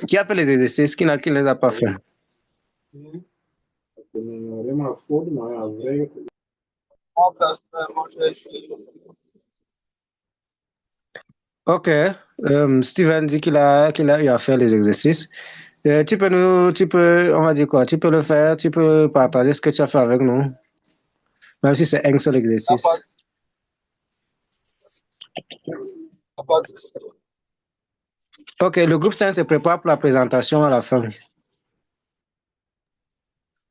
Qui a fait les exercices? Qui ne les a pas fait? Moi, personnellement, j'ai essayé. Ok. Steven dit qu'il a eu à faire les exercices. On va dire quoi? Tu peux le faire, tu peux partager ce que tu as fait avec nous, même si c'est un seul Il n'y a pas, exercice. y a pas de souci. Ok, le groupe 5 se prépare pour la présentation à la fin.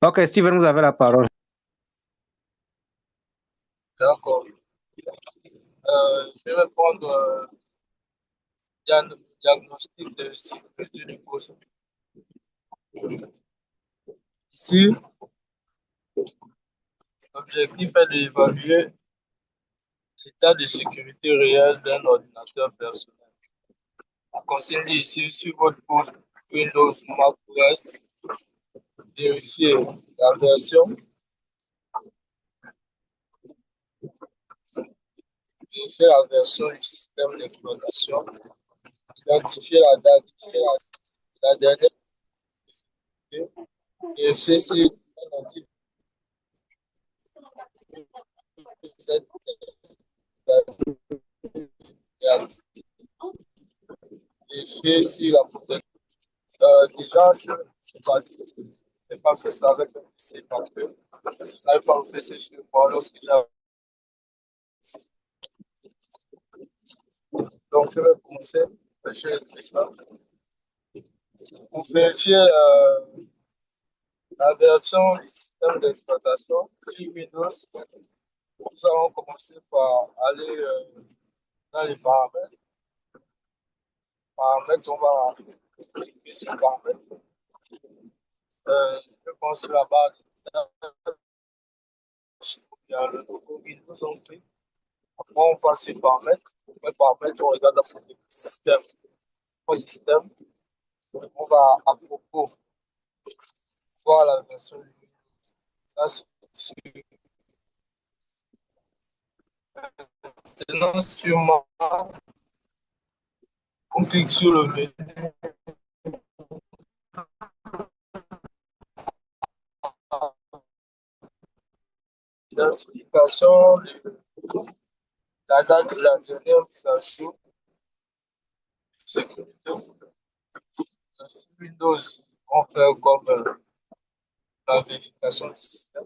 Ok, Steven, vous avez la parole. D'accord. Je vais répondre diagnostic de sécurité du poste. Ici, l'objectif est d'évaluer l'état de sécurité réel d'un ordinateur personnel. On consigne ici sur votre poste Windows Mac OS, vérifier la version, vérifier la version du système d'exploitation, identifier la date, la dernière sécurité, vérifier si un antivirus est vérifier si la protection. Déjà, je n'ai pas fait ça avec le PC parce que je n'avais pas le PC sur moi lorsque j'avais. Donc, je vais commencer. Je vais faire ça. Pour vérifier la version du système d'exploitation sur Windows, nous allons commencer par aller dans les paramètres. Paramètres, on va cliquer sur paramètres. Je pense là-bas, il y a le logo Windows on clique. Après, on passe sur paramètres. Après, paramètres, on regarde dans ce système. Au système, on va à propos voir la version du Windows. Ça, c'est maintenant sur moi. On clique sur le menu d'identification, la date de la dernière mise à jour, sécurité. Sur Windows, on fait comme la vérification du système.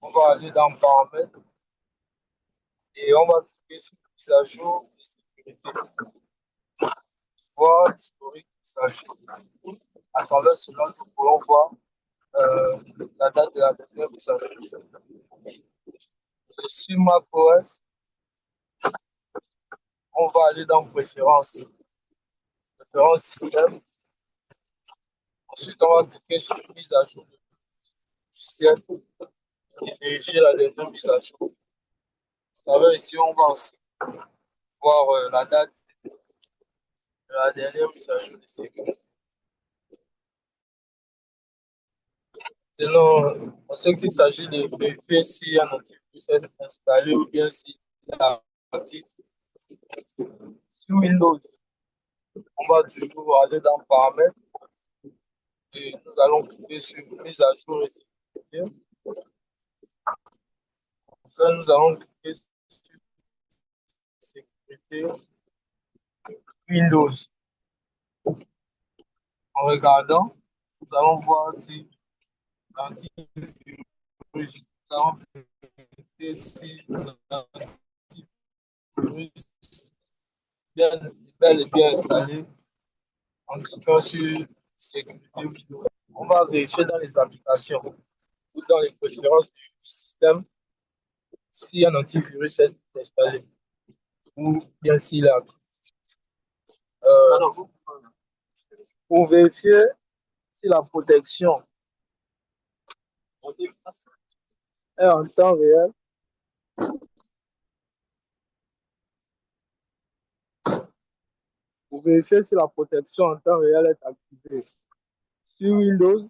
On va aller dans paramètres et on va cliquer sur mise à jour de sécurité. Voir l'historique de mise à jour. À travers cela, nous pouvons voir la date de la dernière mise à jour. Sur macOS, on va aller dans préférences, préférences système. Ensuite, on va cliquer sur mise à jour de logiciel et vérifier la dernière mise à jour. Alors ici, on va aussi voir la date de la dernière mise à jour de sécurité. Sinon, en ce qu'il s'agit de vérifier si un antivirus est installé ou bien s'il est actif sur Windows, on va toujours aller dans paramètres et nous allons cliquer sur mise à jour et sécurité. Enfin, nous allons cliquer sur sécurité Windows. En regardant, nous allons voir si l'antivirus, nous allons vérifier si l'antivirus est bel et bien installé en cliquant sur sécurité Windows. On va vérifier dans les applications ou dans les préférences du système si un antivirus est installé ou bien s'il est actif. Euh, pour vérifier si la protection est en temps réel, pour vérifier si la protection en temps réel est activée sur Windows,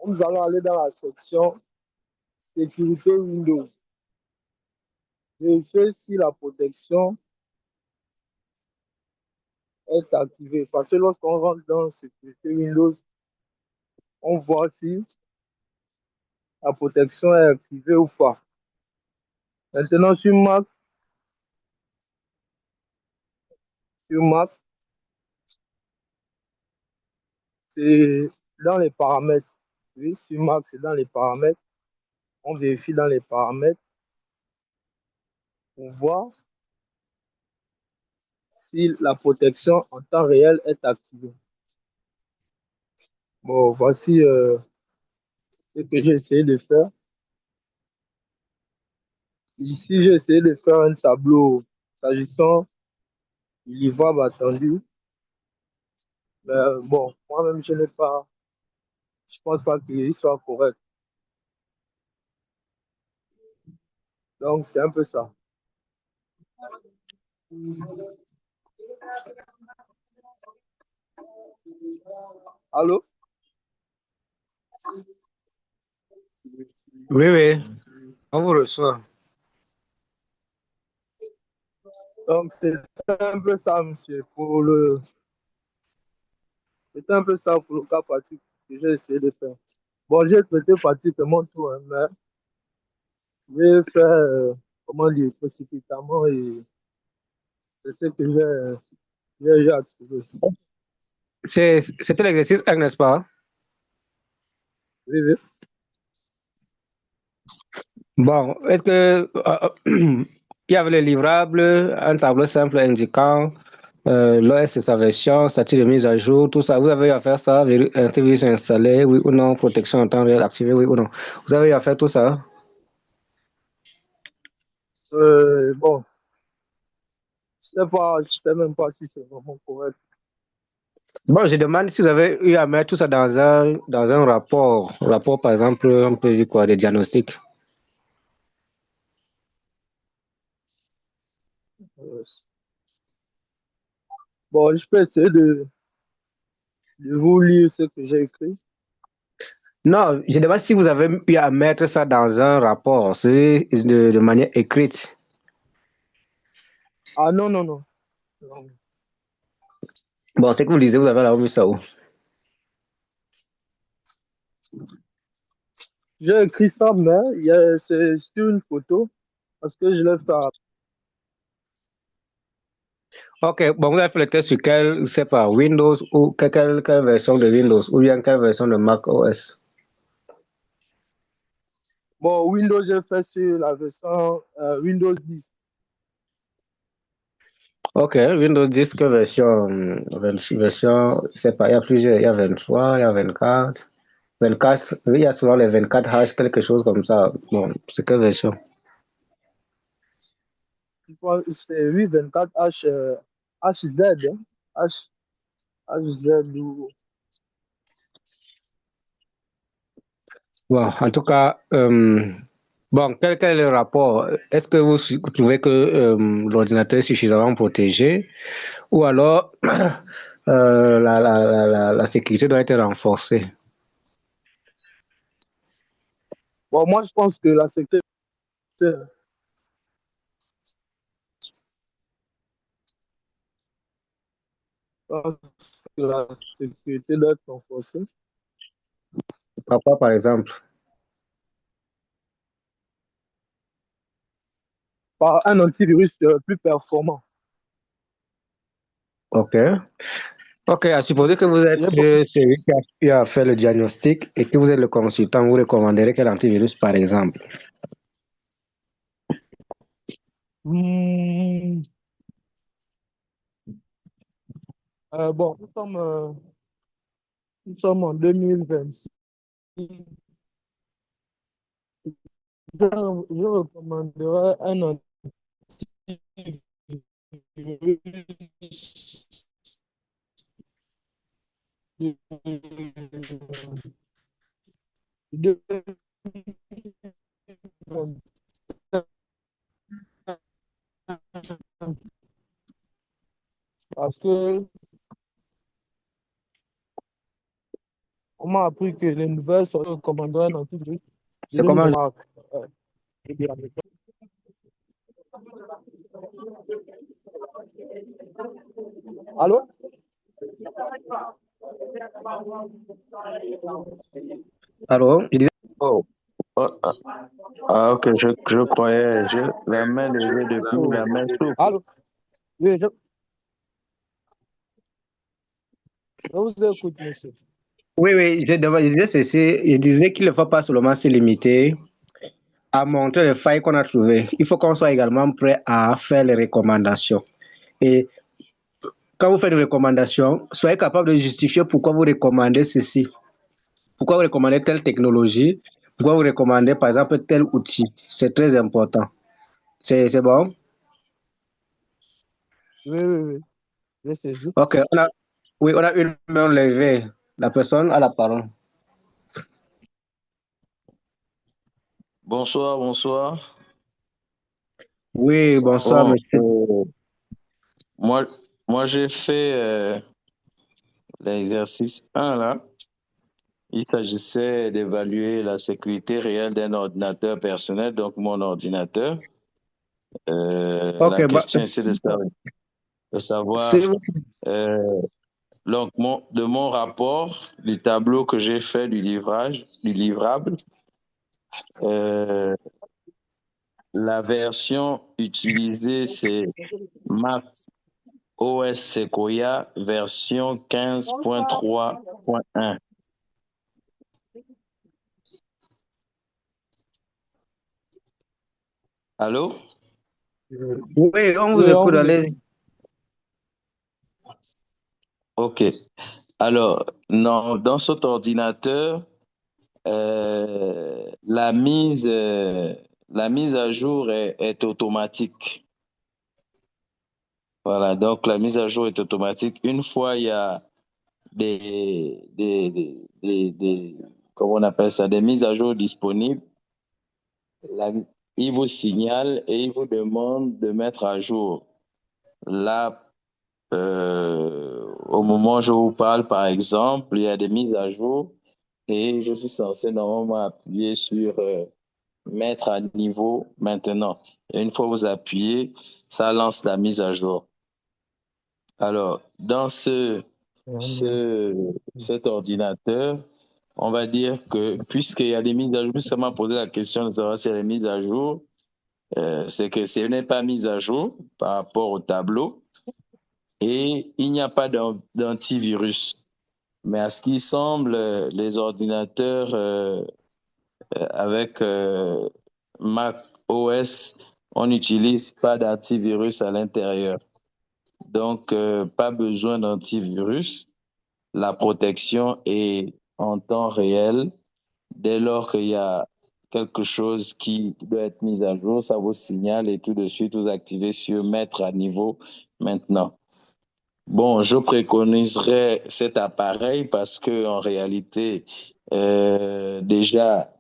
nous allons aller dans la section sécurité Windows. Vérifier si la protection est activé. Parce que lorsqu'on rentre dans sécurité Windows, on voit si la protection est activée ou pas. Maintenant, sur Mac, c'est dans les paramètres. Oui, sur Mac, c'est dans les paramètres. On vérifie dans les paramètres pour voir si la protection en temps réel est activée. Bon, voici ce que j'ai essayé de faire. Ici, j'ai essayé de faire un tableau s'agissant du livrable attendu. Mais bon, moi-même, je pense pas qu'il soit correct. Donc, c'est un peu ça. Allô? Oui, oui, on vous reçoit. Donc, c'est un peu ça, monsieur, c'est un peu ça pour le cas pratique que j'ai essayé de faire. Bon, j'ai traité pratiquement tout, hein, mais j'ai fait, comment dire, précipitamment et c'est ce que j'ai à trouver. C'était l'exercice 1, n'est-ce pas? Oui, oui. Bon, est-ce que il y avait le livrable, un tableau simple indiquant l'OS et sa version, statut de mise à jour, tout ça. Vous avez eu à faire ça, antivirus installé, oui ou non, protection en temps réel activée, oui ou non. Vous avez eu à faire tout ça? Bon, je sais même pas si c'est vraiment correct. Bon, je demande si vous avez eu à mettre tout ça dans un rapport. Rapport, par exemple, on peut dire quoi, des diagnostics. Euh, bon, je peux essayer de vous lire ce que j'ai écrit. Non, je demande si vous avez eu à mettre ça dans un rapport, c'est de manière écrite. Ah non, non, non. Non. Bon, c'est que vous disiez, vous avez là mis ça où? J'ai écrit ça, mais c'est sur une photo parce que je l'ai fait. Ok, bon, vous avez fait le test sur quelle, c'est pas Windows ou quelle version de Windows ou bien quelle version de Mac OS? Bon, Windows, j'ai fait sur la version Windows 10. Ok, Windows 10, quelle version, version, c'est pas, il y a plusieurs, il y a 23, il y a 24. 24, oui, il y a souvent les 24H, quelque chose comme ça. Bon, c'est quelle version? C'est 824H, HZ, hein. H, HZ. Bon, en tout cas, bon, quel est le rapport? Est-ce que vous trouvez que l'ordinateur est suffisamment protégé ou alors la sécurité doit être renforcée? Bon, moi, je pense que la sécurité, doit être renforcée Papa, par exemple. par un antivirus plus performant. OK. OK, à supposer que vous êtes celui qui a fait le diagnostic et que vous êtes le consultant, vous recommanderez quel antivirus, par exemple? Hmm, bon, nous sommes en 2026. Je recommanderais un antivirus de parce que on m'a appris que les nouvelles sont recommandées un antivirus de C'est comment? 2020. Allô? Alors, je disais, Oh, oh, ok, je croyais, la main levée depuis, la main souple. Allô? Oui, je vous écoute, monsieur. oui, oui, je disais ceci, je disais qu'il ne faut pas seulement se limiter à montrer les failles qu'on a trouvées. Il faut qu'on soit également prêt à faire les recommandations. Et quand vous faites une recommandation, soyez capable de justifier pourquoi vous recommandez ceci, pourquoi vous recommandez telle technologie, pourquoi vous recommandez par exemple tel outil. C'est très important. C'est bon? Oui, oui, oui. Je saisis. Ok, oui, on a une main levée. La personne a la parole. Bonsoir, bonsoir. Oui, Bonsoir. bonsoir, Bon, monsieur. moi, moi j'ai fait l'exercice 1 là. Il s'agissait d'évaluer la sécurité réelle d'un ordinateur personnel, donc mon ordinateur. Ok, La bah, question ici de si savoir, vous- euh, donc de mon rapport, du tableau que j'ai fait du livrable, euh, la version utilisée, c'est Mac OS Sequoia version 15.3.1. Allô? oui, on vous Oui, on écoute, vous écoute. allez. OK. Alors, non, dans cet ordinateur, la mise à jour est automatique. Voilà, donc la mise à jour est automatique. Une fois il y a comment on appelle ça, des mises à jour disponibles, la- il vous signale et il vous demande de mettre à jour. Là, au moment où je vous parle, par exemple, il y a des mises à jour et je suis censé normalement appuyer sur mettre à niveau maintenant. Et une fois que vous appuyez, ça lance la mise à jour. Alors, dans cet ordinateur, on va dire que puisqu'il y a des mises à jour, puisque ça m'a posé la question de savoir si les mises à jour, c'est que ce n'est pas mis à jour par rapport au tableau et il n'y a pas d'antivirus. Mais à ce qui semble, les ordinateurs avec Mac OS, on n'utilise pas d'antivirus à l'intérieur. Donc, pas besoin d'antivirus. La protection est en temps réel. Dès lors qu'il y a quelque chose qui doit être mis à jour, ça vous signale et tout de suite vous activez sur mettre à niveau maintenant. Bon, je préconiserais cet appareil parce que en réalité, déjà,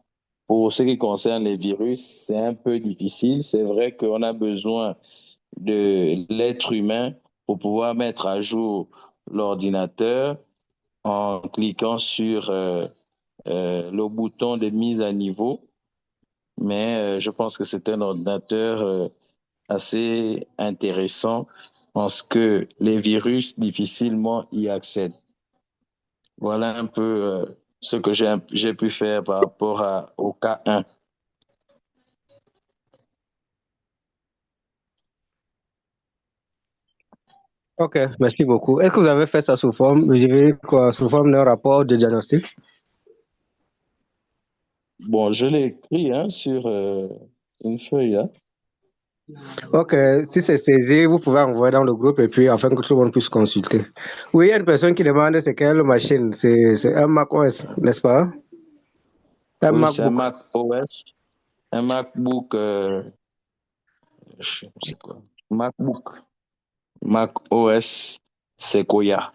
pour ce qui concerne les virus, c'est un peu difficile. C'est vrai qu'on a besoin de l'être humain pour pouvoir mettre à jour l'ordinateur en cliquant sur le bouton de mise à niveau. Mais je pense que c'est un ordinateur assez intéressant parce que les virus difficilement y accèdent. Voilà un peu ce que j'ai pu faire par rapport au cas 1. Ok, merci beaucoup. Est-ce que vous avez fait ça sous forme, je dirais quoi, sous forme d'un rapport de diagnostic? Bon, je l'ai écrit hein, sur une feuille. Hein. Ok, si c'est saisi, vous pouvez envoyer dans le groupe et puis afin que tout le monde puisse consulter. Oui, il y a une personne qui demande c'est quelle machine? C'est un Mac OS, n'est-ce pas? Un Oui, c'est un MacBook. Mac OS, un MacBook, c'est quoi? MacBook, Mac OS Sequoia.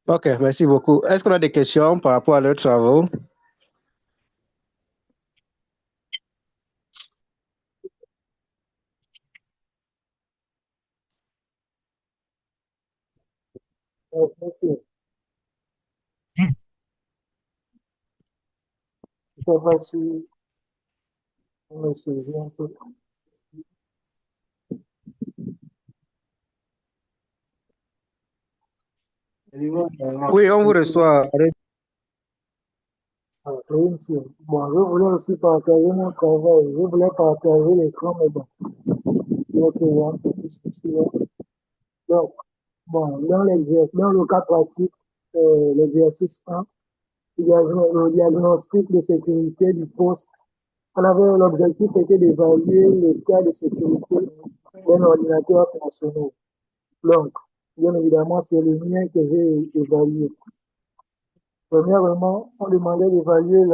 Ok, merci beaucoup. Est-ce qu'on a des questions par rapport à leurs travaux? Merci. Je sais pas si on me saisit un peu. Oui, on vous Monsieur, reçoit. oui, monsieur. Bon, je voulais aussi partager mon travail. Je voulais partager l'écran, mais bon, c'est ok, il y a un petit souci là. Donc, bon, dans le cas pratique, l'exercice 1, il y avait le diagnostic de sécurité du poste. On avait l'objectif était d'évaluer le cas de sécurité d'un ordinateur personnel. Donc, bien évidemment, c'est le mien que j'ai évalué. Premièrement, on demandait d'évaluer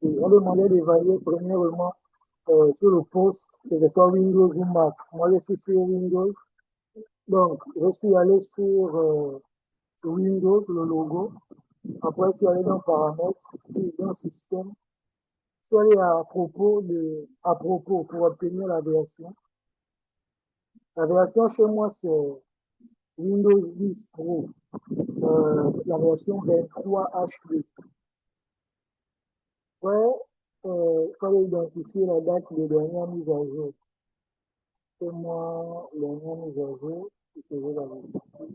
on demandait d'évaluer premièrement sur le poste, que ce soit Windows ou Mac. Moi, je suis sur Windows. Donc, je suis allé sur Windows, le logo. Après, je suis allé dans Paramètres, puis dans Système. Je suis allé à propos pour obtenir la version. La version chez moi, c'est Windows 10 Pro, la version 23 HD. Ouais, il fallait identifier la date de dernière mise à jour. C'est moi, dernière mise à jour, je faisais la mise à jour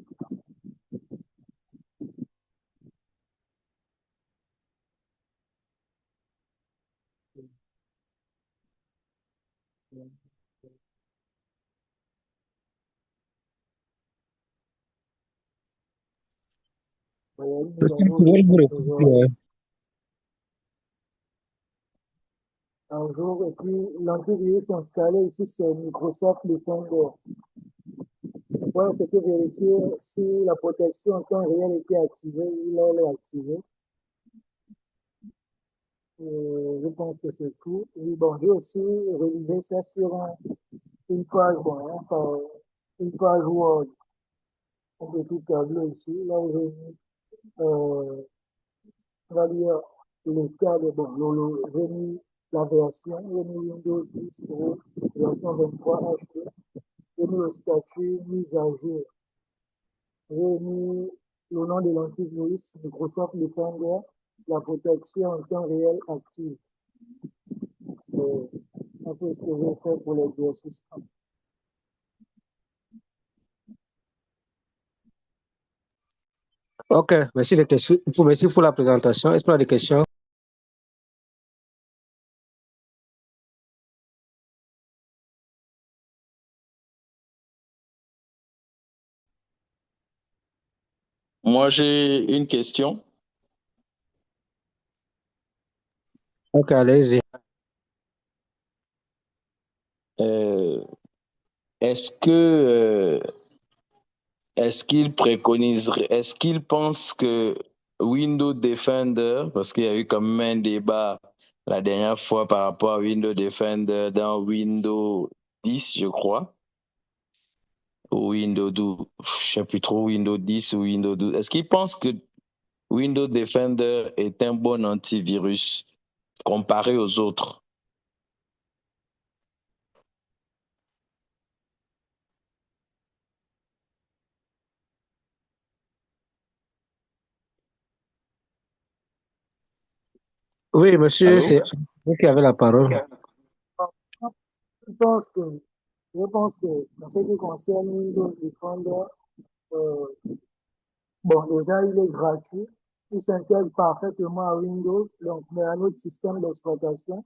17 aujourd'hui. Un jour, et puis l'antivirus installé ici, c'est Microsoft Defender. Ouais, c'était vérifier si la protection en temps réel était activée, il est activé. Je pense que c'est tout. Oui, bon, j'ai aussi réalisé ça sur une page, bon, une page Word, un petit tableau ici, là où j'ai mis, on va dire, le cas de, bon, j'ai mis la version, j'ai mis Windows 10 Pro, version 23 HD, j'ai mis le statut mise à jour, j'ai mis le nom de l'antivirus Microsoft Defender, la protection en temps réel active. C'est un peu ce que j'ai fait pour l'exercice. Ok, merci, merci pour la présentation. Est-ce qu'il y a des questions? Moi, j'ai une question. Ok, allez-y. Euh, est-ce que est-ce qu'il pense que Windows Defender, parce qu'il y a eu quand même un débat la dernière fois par rapport à Windows Defender dans Windows 10, je crois, ou Windows 12, je sais plus trop, Windows 10 ou Windows 12. Est-ce qu'il pense que Windows Defender est un bon antivirus comparé aux autres? Oui, monsieur, Allô? c'est vous qui avez la parole. Je pense que, je pense que, en ce qui concerne Windows Defender, euh, bon, déjà, il est gratuit. Il s'intègre parfaitement à Windows, donc, mais à notre système d'exploitation.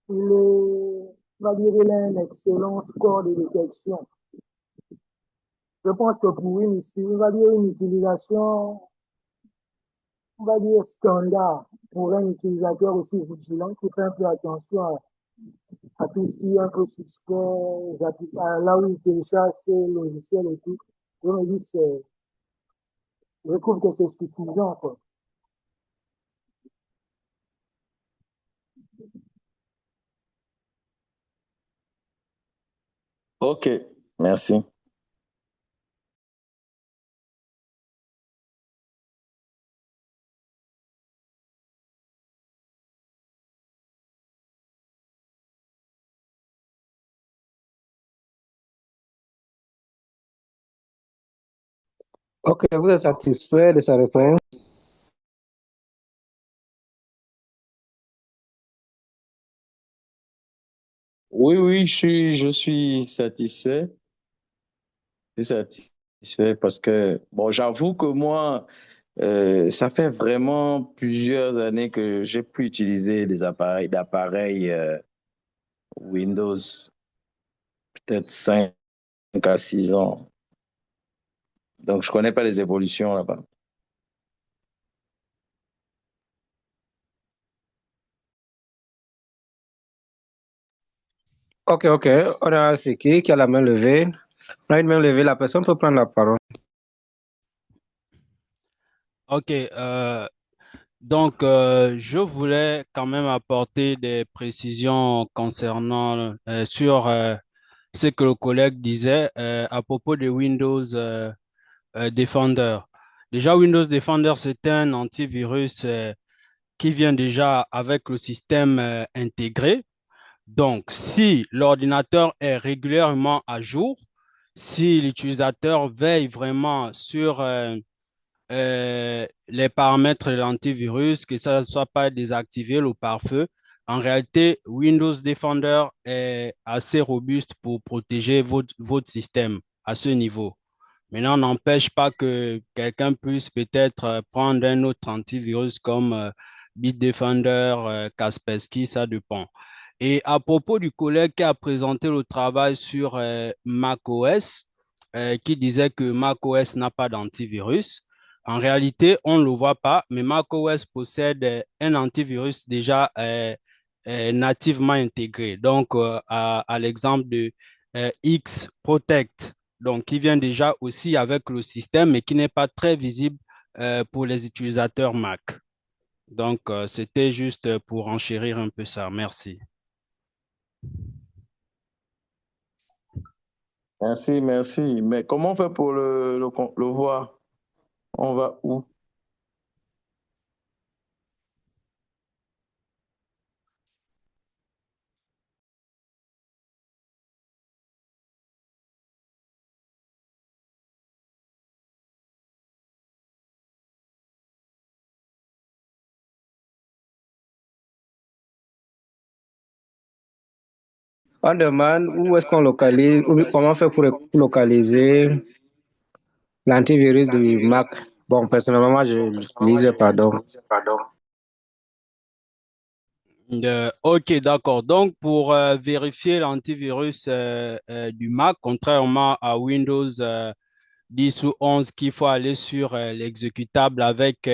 Il est, on va dire, il a un excellent score de détection. Je pense que pour on va dire une utilisation, on va dire standard, pour un utilisateur aussi vigilant qui fait un peu attention à tout ce qui est un peu suspect, là où il télécharge ses logiciels et tout. Je me dis, je trouve que c'est suffisant, quoi. Ok, merci. Ok, vous êtes satisfait de sa réponse? Oui, oui, je suis satisfait. Je suis satisfait parce que, bon, j'avoue que moi, ça fait vraiment plusieurs années que j'ai pu utiliser d'appareils Windows, peut-être 5 à 6 ans. Donc, je connais pas les évolutions là-bas. Ok, ok. On a c'est qui a la main levée. On a une main levée, la personne peut prendre la parole. Ok, donc je voulais quand même apporter des précisions concernant sur ce que le collègue disait à propos de Windows Defender. Déjà, Windows Defender, c'est un antivirus qui vient déjà avec le système intégré. Donc, si l'ordinateur est régulièrement à jour, si l'utilisateur veille vraiment sur les paramètres de l'antivirus, que ça ne soit pas désactivé ou pare-feu, en réalité, Windows Defender est assez robuste pour protéger votre système à ce niveau. Maintenant, n'empêche pas que quelqu'un puisse peut-être prendre un autre antivirus comme Bitdefender, Kaspersky, ça dépend. Et à propos du collègue qui a présenté le travail sur macOS, qui disait que macOS n'a pas d'antivirus, en réalité, on ne le voit pas, mais macOS possède un antivirus déjà nativement intégré. Donc, à l'exemple de X-Protect, donc qui vient déjà aussi avec le système, mais qui n'est pas très visible pour les utilisateurs Mac. Donc, c'était juste pour enchérir un peu ça. Merci. Merci, merci. Mais comment on fait pour le voir? On va où? On demande où est-ce qu'on localise, ou comment on fait pour localiser l'antivirus du Mac. Bon, personnellement, moi, je l'utilise, pardon. Ok, d'accord. Donc, pour vérifier l'antivirus du Mac, contrairement à Windows 10 ou 11, qu'il faut aller sur l'exécutable avec,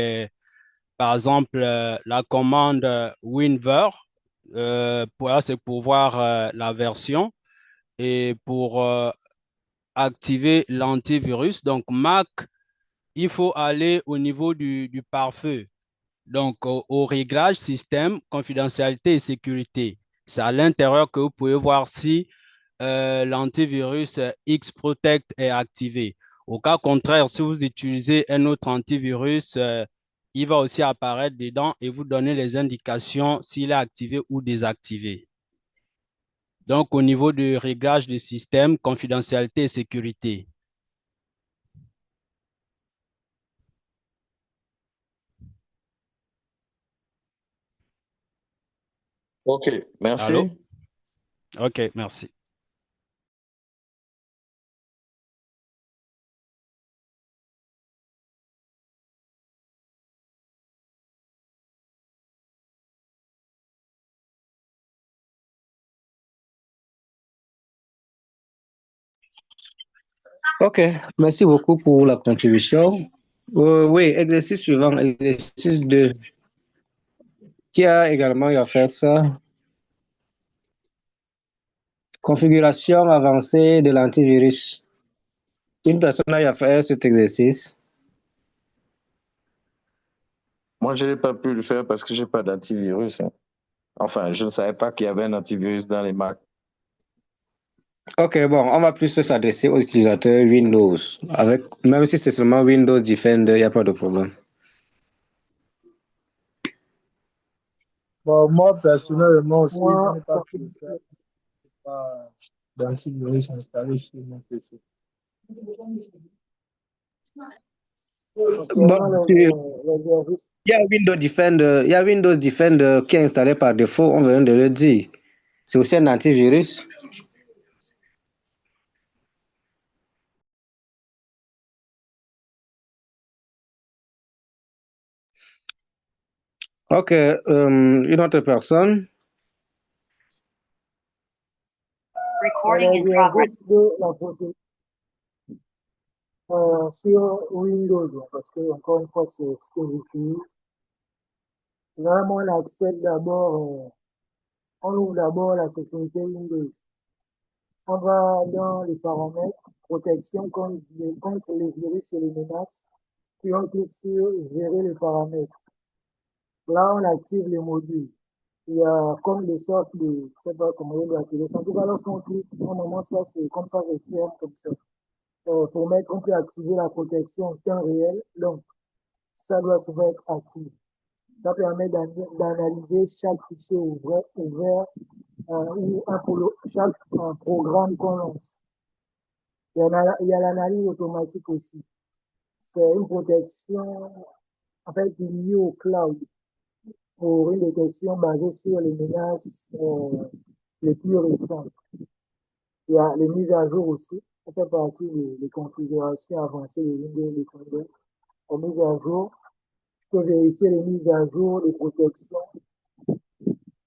par exemple, la commande WinVer. C'est pour voir la version. Et pour activer l'antivirus, donc Mac, il faut aller au niveau du pare-feu. Donc, au réglage système, confidentialité et sécurité. C'est à l'intérieur que vous pouvez voir si l'antivirus X-Protect est activé. Au cas contraire, si vous utilisez un autre antivirus, il va aussi apparaître dedans et vous donner les indications s'il est activé ou désactivé. Donc, au niveau du réglage du système, confidentialité et sécurité. OK, Allô? merci. OK, merci. Ok, merci beaucoup pour la contribution. Oui, exercice suivant, exercice 2. Qui a également eu à faire ça? Configuration avancée de l'antivirus. Une personne a eu à faire cet exercice. Moi, je n'ai pas pu le faire parce que j'ai pas d'antivirus, hein. Enfin, je ne savais pas qu'il y avait un antivirus dans les Mac. Ok, bon, on va plus s'adresser aux utilisateurs Windows. Même si c'est seulement Windows Defender, il n'y a pas de problème. Bon, moi, personnellement aussi, je n'ai pas pu le faire. Je n'ai pas d'antivirus installé sur mon PC. Bon, Concernant l'exercice, il y a Windows Defender qui est installé par défaut, on vient de le dire. C'est aussi un antivirus. Ok, une autre personne. Recording in progress. De la procédure sur Windows, parce que encore une fois, c'est ce que j'utilise. Vraiment, on accède d'abord, on ouvre d'abord la sécurité Windows. On va dans les paramètres, protection contre les virus et les menaces, puis on clique sur gérer les paramètres. Là, on active les modules. Il y a comme des sortes de, je sais pas comment on va appeler ça. En tout cas, lorsqu'on clique, normalement, ça, c'est comme ça, c'est ferme comme ça. Pour mettre, on peut activer la protection en temps réel. Donc, ça doit souvent être actif. Ça permet d'analyser chaque fichier ouvert ou chaque programme qu'on lance. Il y a l'analyse automatique aussi. C'est une protection en fait liée au cloud pour une détection basée sur les menaces les plus récentes. Il y a les mises à jour aussi. Ça fait partie des configurations avancées de Windows Defender. Les mises à jour, je peux vérifier les mises à jour, les protections.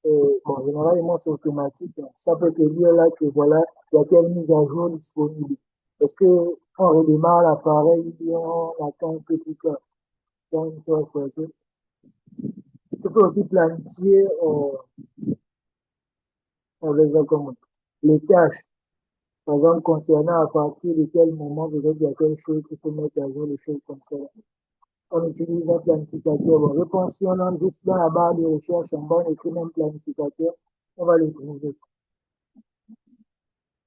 Bon, généralement, c'est automatique. Ça peut te dire là que voilà, il y a telle mise à jour disponible. Est-ce que on redémarre l'appareil, on attend un peu plus tard. Donc, tu peux aussi planifier les tâches. Par exemple, concernant à partir de quel moment peut-être il y a telle chose qu'il faut mettre à jour, des choses comme ça. On utilise un planificateur. Bon, je pense si on entre juste dans la barre de recherche, en bas, on écrit même planificateur, on va le trouver.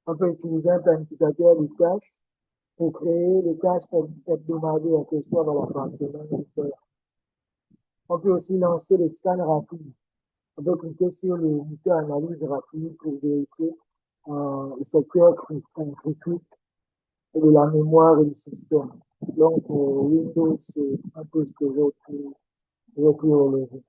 On peut utiliser un planificateur de tâches pour créer des tâches hebdomadaires, que ce soit dans la par semaine. On peut aussi lancer les scans rapides. On peut cliquer sur le bouton analyse rapide pour vérifier le secteur critique de la mémoire et du système. Donc, pour Windows, c'est un peu ce que j'ai pu relever.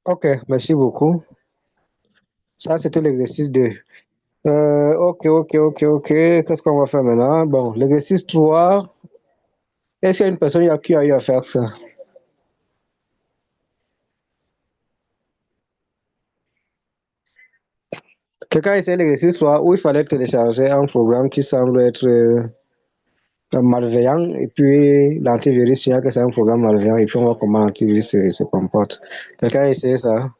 Ok, merci beaucoup. Ça, c'était l'exercice 2. Ok. Qu'est-ce qu'on va faire maintenant? Bon, l'exercice 3. Est-ce qu'il y a une personne qui a eu à faire ça? Quelqu'un a essayé l'exercice 3 où il fallait télécharger un programme qui semble être malveillant et puis l'antivirus signale que c'est un programme malveillant et puis on voit comment l'antivirus se comporte. Quelqu'un a essayé ça?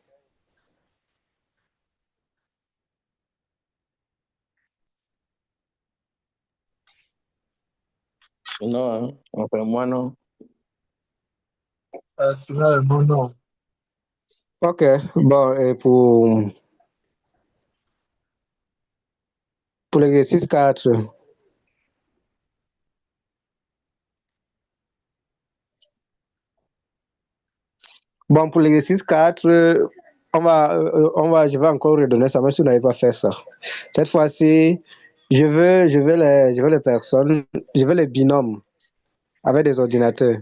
Non, hein. Enfin, moi, non. Finalement, non. Ok, bon, et pour l'exercice 4, bon, pour l'exercice 4, je vais encore redonner ça, même si vous n'avez pas fait ça. Cette fois-ci, je veux les personnes, je veux les binômes avec des ordinateurs.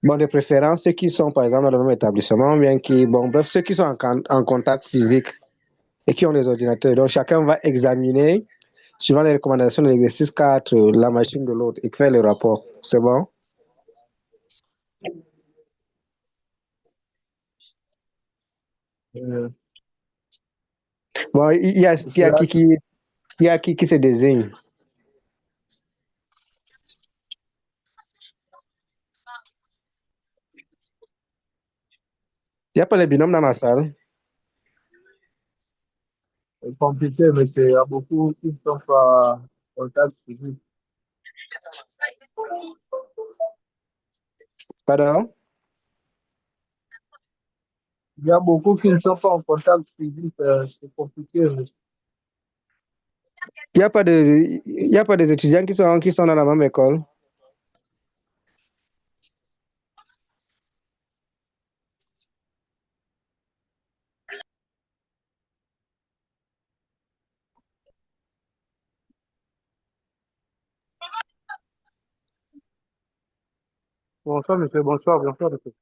Bon, de préférence, ceux qui sont, par exemple, dans le même établissement, bien qui, bon, bref, ceux qui sont en contact physique et qui ont des ordinateurs. Donc, chacun va examiner, suivant les recommandations de l'exercice 4, la machine de l'autre et faire le rapport. C'est bon? Euh, Bon, il y a cela, qui se désigne. Il n'y a pas les binômes dans la salle. c'est compliqué, mais il y a beaucoup qui ne sont pas en contact physique. Pardon? Il y a beaucoup qui ne sont pas en contact physique, c'est compliqué. Mais Il y a pas des étudiants qui sont dans la même école. bonsoir, monsieur, bonsoir, monsieur.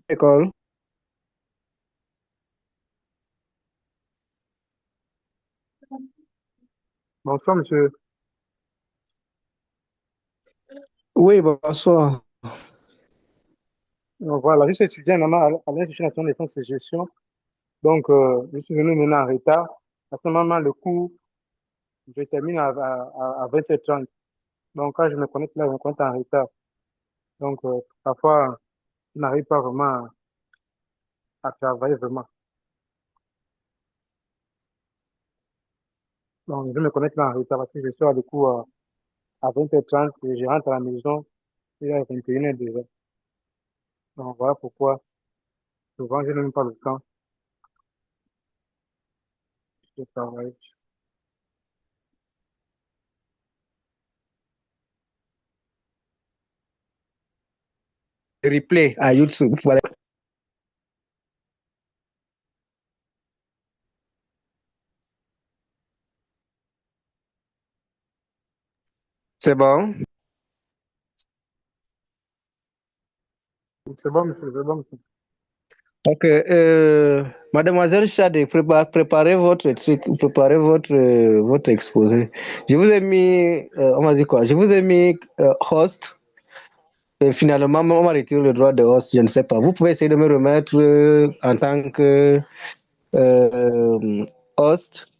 École. Bonsoir, monsieur. Oui, bonsoir. Donc, voilà, je suis étudiant normalement à l'Institut national des sciences et gestion. Donc, je suis venu maintenant en retard. À ce moment, le cours, je termine à 20h30. Donc, quand je me connecte là, je me connecte en retard. Donc, parfois, je n'arrive pas vraiment à travailler vraiment. Donc, je me connecte là en retard parce que je suis à le cours à 20h30 et je rentre à la maison, il est 21h déjà. Donc, voilà pourquoi souvent, je n'ai même pas le temps de travailler. Replay à YouTube. Voilà. C'est bon? C'est bon, monsieur, c'est bon, monsieur. Ok. Mademoiselle Chade, préparez votre truc, préparez votre exposé. Je vous ai mis, on m'a dit quoi? Je vous ai mis host. Et finalement, on m'a retiré le droit de host, je ne sais pas. Vous pouvez essayer de me remettre en tant que host.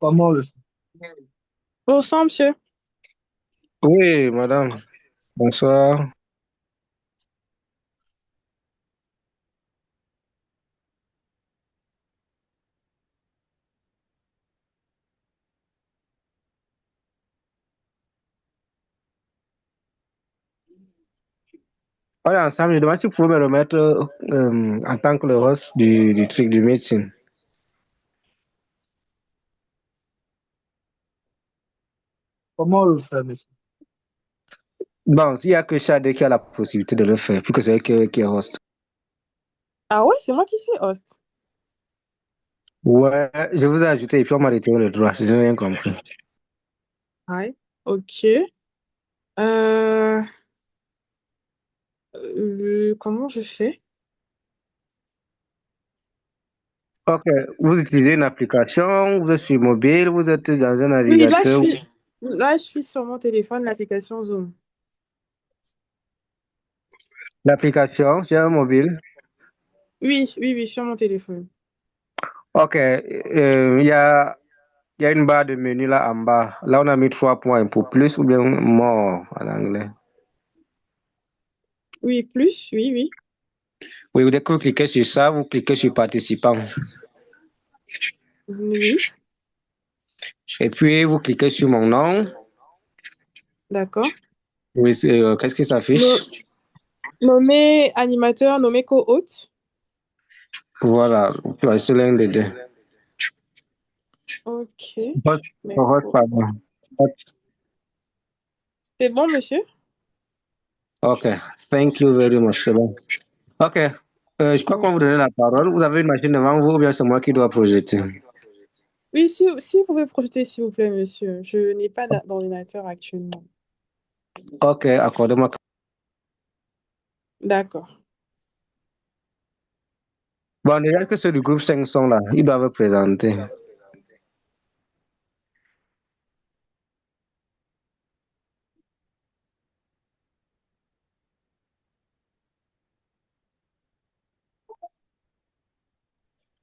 Comment le Bonsoir, monsieur. Oui, madame. Bonsoir. Voilà, ensemble, je demande si vous pouvez me remettre en tant que le host du truc du meeting. Comment le faire, monsieur? Bon, il n'y a que Chade qui a la possibilité de le faire, puisque c'est elle qui est host. Ah ouais, c'est moi qui suis host. Ouais, je vous ai ajouté et puis on m'a retiré le droit, je n'ai rien compris. Ouais. Ok. Euh, comment je fais? Ok, vous utilisez une application, vous êtes sur mobile, vous êtes dans un Oui, navigateur. là, je suis sur mon téléphone, l'application Zoom. L'application, c'est un mobile. Oui, oui, oui, sur mon téléphone. Ok, il y a une barre de menu là en bas. Là, on a mis 3 points pour plus ou bien more en anglais. Oui, plus, oui, oui. Oui, dès que vous cliquez sur ça, vous cliquez sur participant. Oui, Et puis, vous cliquez sur mon nom. d'accord. Oui, qu'est-ce qui No- s'affiche? Nommer animateur, nommer co-hôte. Voilà, c'est l'un des deux. Ok. Hot, Mais hot, pardon. Hot. c'est bon, monsieur? Ok, thank you very much. C'est bon. Ok, je crois qu'on vous donne la parole. Vous avez une machine devant vous ou bien c'est moi qui dois projeter? Oui, si vous pouvez projeter, s'il vous plaît, monsieur. Je n'ai pas d'ordinateur actuellement. Ok, accordez-moi. D'accord. Bon, déjà que ceux du groupe 5 sont là, ils doivent présenter.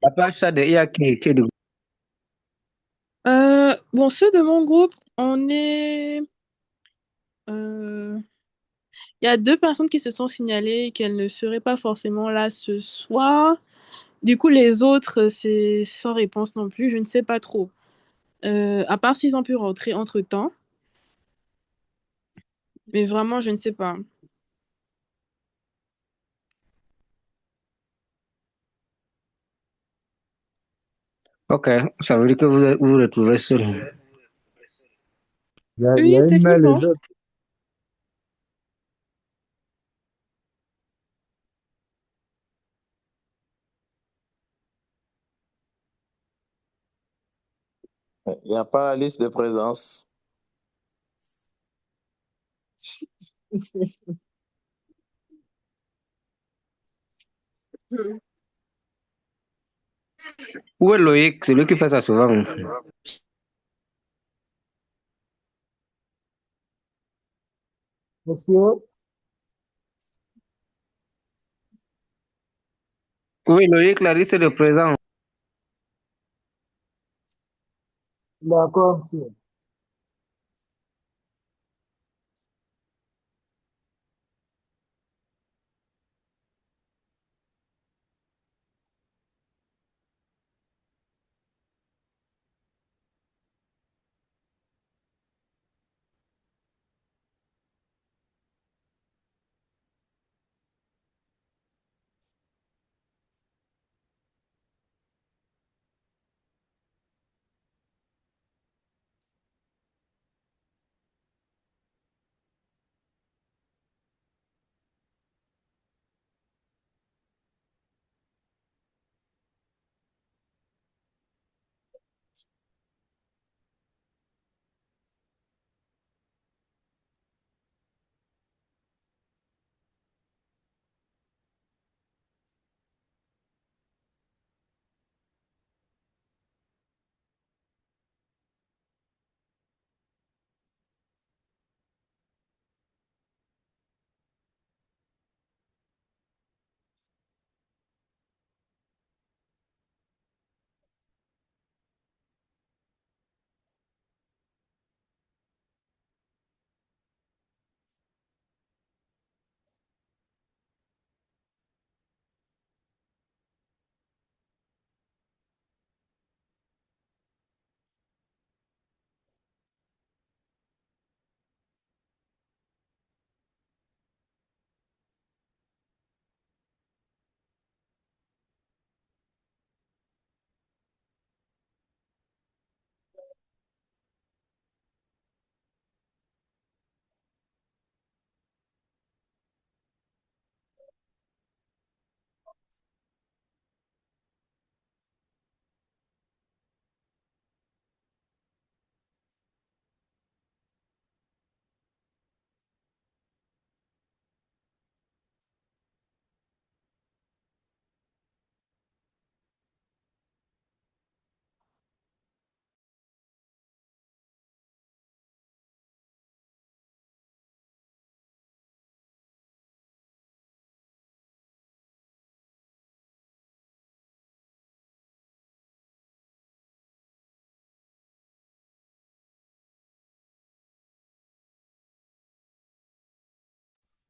La page ça, il y a qui est du Bon, ceux de mon groupe, on est... euh, Il y a deux personnes qui se sont signalées qu'elles ne seraient pas forcément là ce soir. Du coup, les autres, c'est sans réponse non plus. Je ne sais pas trop. À part s'ils ont pu rentrer entre-temps. Mais vraiment, je ne sais pas. Ok, ça veut dire que vous vous retrouvez seul. Il y Oui, a une mail et techniquement. d'autres. Il n'y a pas la liste de présence. Où est Loïc? C'est lui qui fait ça souvent. Monsieur, Oui, Loïc, la liste est de présent. d'accord, monsieur.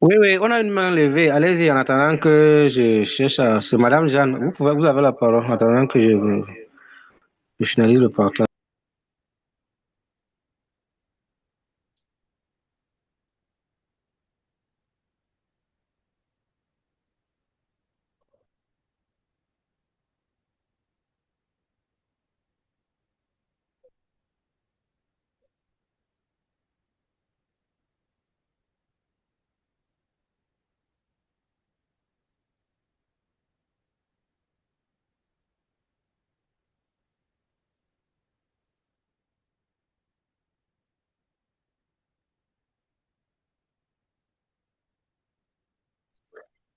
Oui, oui, on a une main levée. Allez-y, en attendant que je cherche à... C'est Madame Jeanne. Vous avez la parole en attendant que je finalise le partage.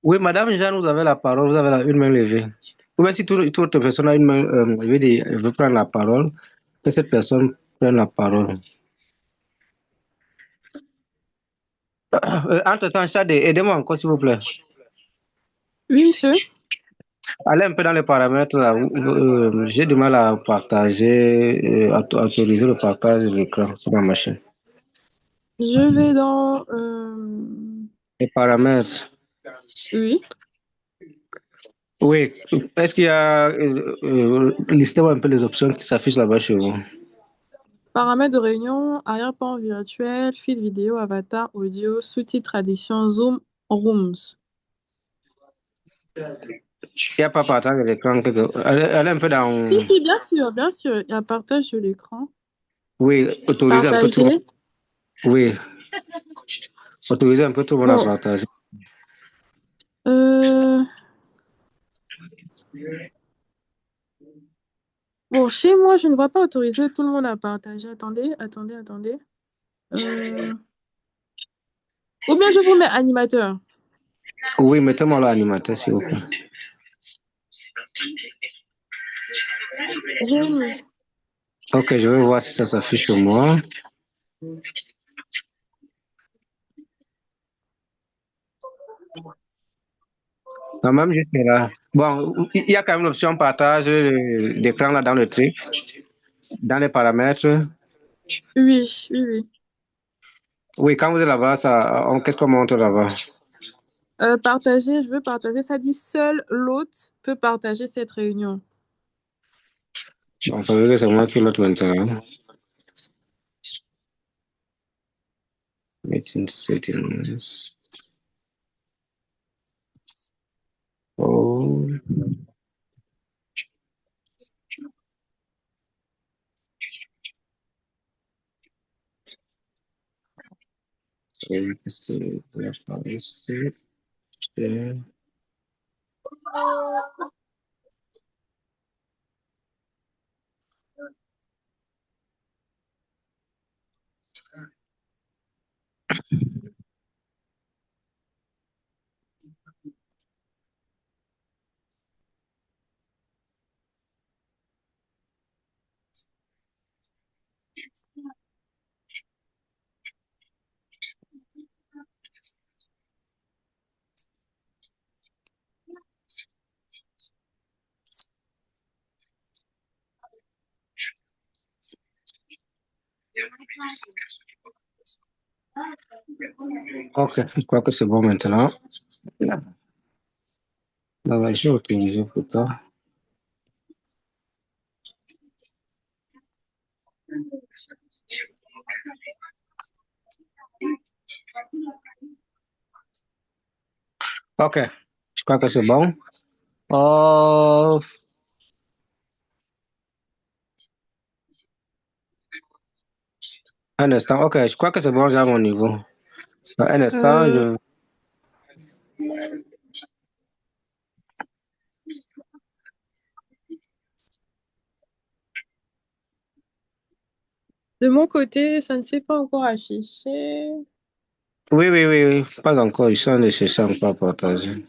Oui, Madame Jeanne, vous avez la parole. Vous avez une main levée. Ou bien si toute autre personne a une main levée et veut prendre la parole, que cette personne prenne la parole. Entre-temps, Chade, aidez-moi encore, s'il vous plaît. Oui, monsieur. Allez un peu dans les paramètres. Là. J'ai du mal à partager, à autoriser le partage de l'écran sur ma machine. Je vais dans... Les paramètres. Oui. Oui. Est-ce qu'il y a... listez-moi un peu les options qui s'affichent là-bas chez vous. Paramètres de réunion, arrière-plan virtuel, feed vidéo, avatar, audio, sous-titres, addition, zoom, rooms. Il n'y a pas partage de l'écran. Allez un peu dans... Si, bien sûr, bien sûr. Il y a partage de l'écran. Oui, autoriser un peu tout le monde. Partager. Oui. Autoriser un peu tout le monde à Bon. partager. Bon, chez moi, je ne vois pas autoriser tout le monde à partager. Attendez. Ou bien je vous mets animateur. Oui, mettez-moi l'animateur, s'il vous plaît. J'ai mis. Ok, je vais voir si ça s'affiche chez moi. Non, même juste là. Bon, il y a quand même l'option partage d'écran là dans le truc, dans les paramètres. Oui, oui, oui. Oui, quand vous êtes là-bas, qu'est-ce qu'on montre là-bas? Partager, je veux partager. Ça dit seul l'hôte peut partager cette réunion. Bon, ça veut dire que c'est moi qui note maintenant. Meeting settings. Oh. Ok, je crois que c'est bon maintenant. Non, mais j'ai utilisé pour ça. Ok, je crois que c'est bon. Oh, un instant, ok, je crois que c'est bon, j'ai à mon niveau. Un instant, Euh, de mon côté, ça ne s'est pas encore affiché. Oui, oui, oui, oui, pas encore, je suis en train de chercher encore à partager.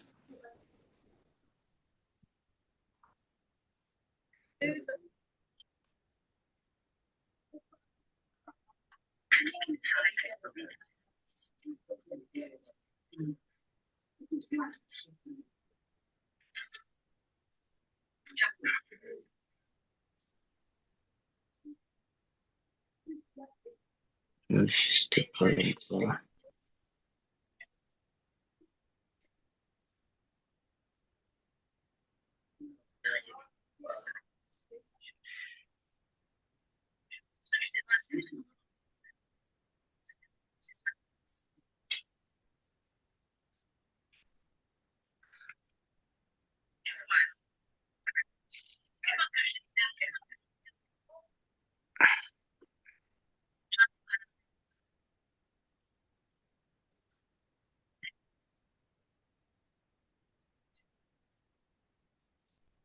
C'était pas encore.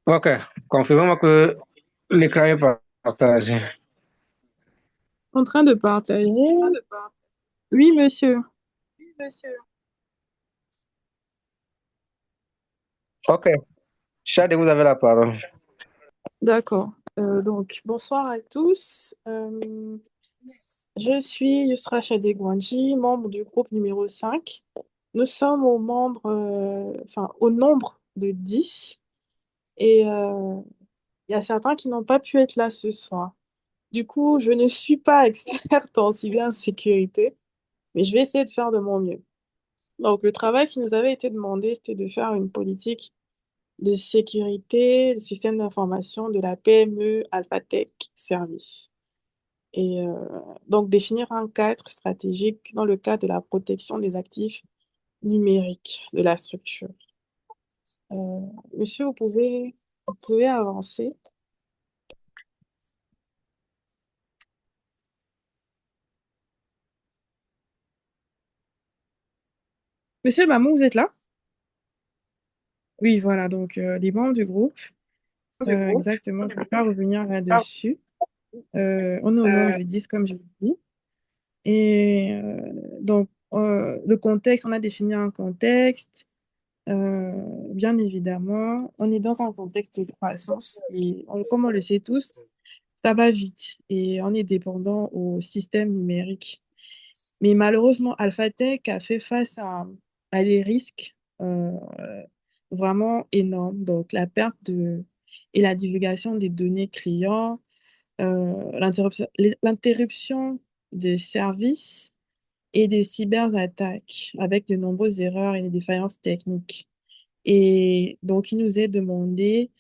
Ok, confirmez-moi que l'écran est partagé. En train de partager. Oui, monsieur. Ok, Chad, vous avez la parole. D'accord. Donc, bonsoir à tous. Je suis Yusra Chadegwanji, membre du groupe numéro 5. Nous sommes au nombre de 10 et il y a certains qui n'ont pas pu être là ce soir. Du coup, je ne suis pas experte en cybersécurité, mais je vais essayer de faire de mon mieux. Donc, le travail qui nous avait été demandé, c'était de faire une politique de sécurité, de système d'information de la PME Alphatech Service. Et donc, définir un cadre stratégique dans le cadre de la protection des actifs numériques de la structure. Euh, Monsieur, vous pouvez avancer. Monsieur Mamou, vous êtes là? Oui, voilà, donc les membres du groupe, exactement, je ne vais pas revenir là-dessus. On est au nombre de 10, comme je l'ai dit. Et donc, le contexte, on a défini un contexte. Bien évidemment, on est dans un contexte de croissance et comme on le sait tous, ça va vite et on est dépendant au système numérique. Mais malheureusement, Alphatech a fait face à des risques vraiment énormes. Donc, la perte et la divulgation des données clients, l'interruption des services et des cyberattaques avec de nombreuses erreurs et des défaillances techniques. Et donc, il nous est demandé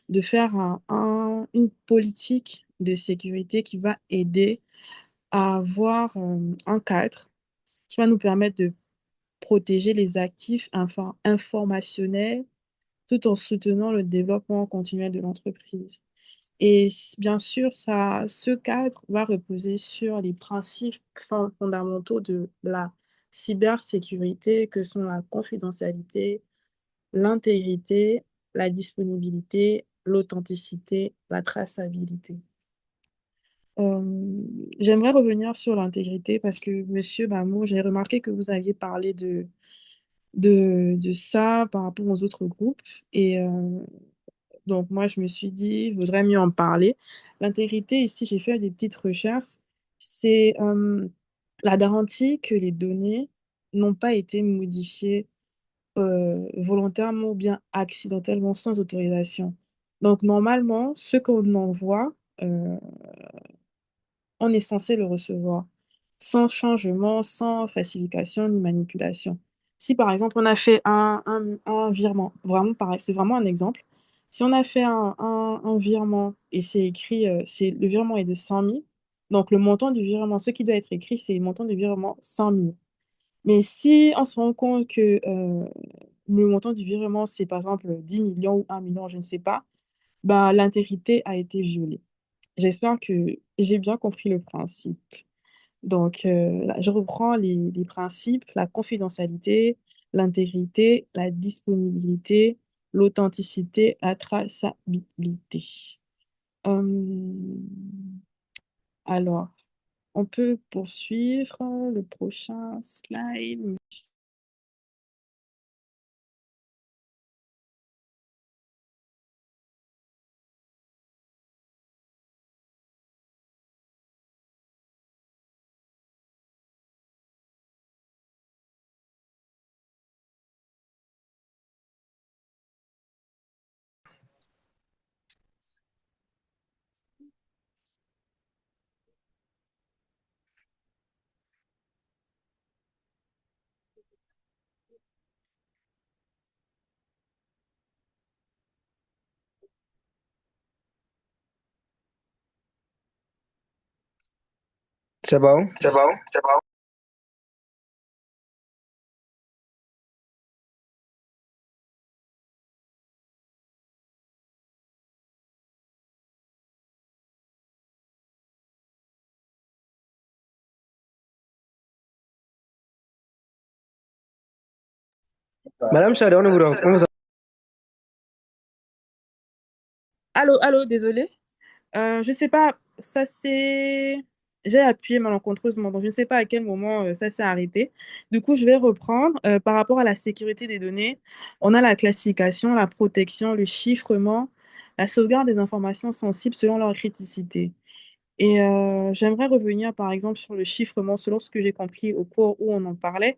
de faire une politique de sécurité qui va aider à avoir un cadre qui va nous permettre de protéger les actifs informationnels tout en soutenant le développement continuel de l'entreprise. Et bien sûr, ce cadre va reposer sur les principes fondamentaux de la cybersécurité que sont la confidentialité, l'intégrité, la disponibilité, l'authenticité, la traçabilité. J'aimerais revenir sur l'intégrité parce que, Monsieur Bamo, j'ai remarqué que vous aviez parlé de ça par rapport aux autres groupes. Et donc, moi, je me suis dit, il vaudrait mieux en parler. L'intégrité, ici, j'ai fait des petites recherches. C'est la garantie que les données n'ont pas été modifiées volontairement ou bien accidentellement sans autorisation. Donc, normalement, ce qu'on envoie, euh, on est censé le recevoir sans changement, sans falsification ni manipulation. Si par exemple on a fait un virement, vraiment pareil, c'est vraiment un exemple. Si on a fait un virement et c'est écrit, le virement est de 100 000, donc le montant du virement, ce qui doit être écrit, c'est le montant du virement 100 000. Mais si on se rend compte que le montant du virement, c'est par exemple 10 millions ou 1 million, je ne sais pas, ben, l'intégrité a été violée. J'espère que j'ai bien compris le principe. Donc, là, je reprends les principes, la confidentialité, l'intégrité, la disponibilité, l'authenticité, la traçabilité. Alors, on peut poursuivre le prochain slide. C'est bon? C'est bon, c'est bon. Madame Chade, on vous Allô, allô, désolé. Je sais pas, ça c'est... J'ai appuyé malencontreusement, donc je ne sais pas à quel moment ça s'est arrêté. Du coup, je vais reprendre. Par rapport à la sécurité des données, on a la classification, la protection, le chiffrement, la sauvegarde des informations sensibles selon leur criticité. Et j'aimerais revenir par exemple sur le chiffrement, selon ce que j'ai compris au cours où on en parlait.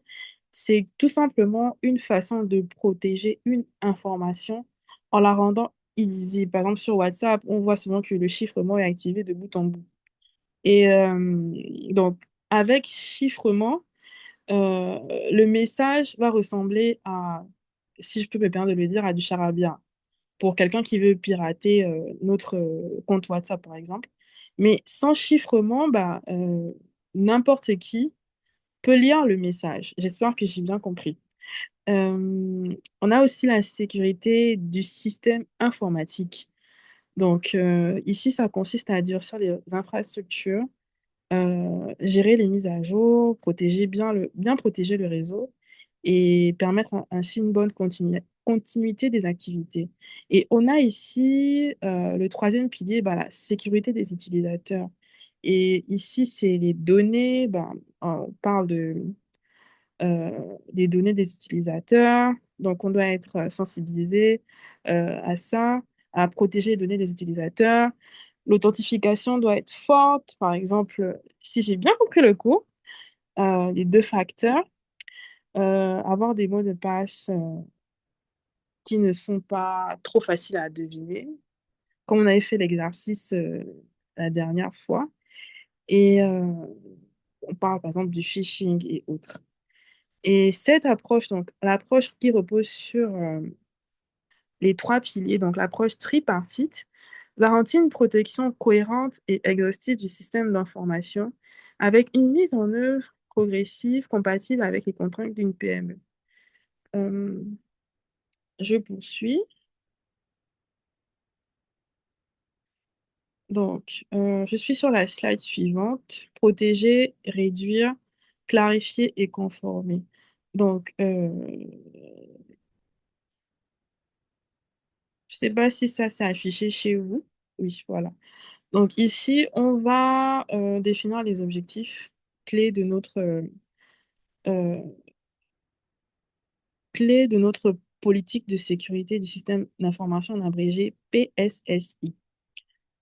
C'est tout simplement une façon de protéger une information en la rendant illisible. Par exemple, sur WhatsApp, on voit souvent que le chiffrement est activé de bout en bout. Et donc, avec chiffrement, euh, le message va ressembler à, si je peux me permettre de le dire, à du charabia pour quelqu'un qui veut pirater notre compte WhatsApp, par exemple. Mais sans chiffrement, bah, n'importe qui peut lire le message. J'espère que j'ai bien compris. On a aussi la sécurité du système informatique. Donc, ici, ça consiste à durcir les infrastructures, gérer les mises à jour, bien protéger le réseau et permettre ainsi une bonne continuité des activités. Et on a ici le troisième pilier, bah, la sécurité des utilisateurs. Et ici, c'est les données, bah, on parle des données des utilisateurs. Donc, on doit être sensibilisé à ça, à protéger les données des utilisateurs. L'authentification doit être forte. Par exemple, si j'ai bien compris le cours, les deux facteurs, avoir des mots de passe qui ne sont pas trop faciles à deviner, comme on avait fait l'exercice la dernière fois. Et on parle par exemple du phishing et autres. Et cette approche, donc l'approche qui repose sur les trois piliers, donc l'approche tripartite, garantit une protection cohérente et exhaustive du système d'information avec une mise en œuvre progressive compatible avec les contraintes d'une PME. Euh, je poursuis. Donc, je suis sur la slide suivante. Protéger, réduire, clarifier et conformer. Donc, je ne sais pas si ça s'est affiché chez vous. Oui, voilà. Donc ici, on va définir les objectifs clés de euh, clés de notre politique de sécurité du système d'information en abrégé PSSI.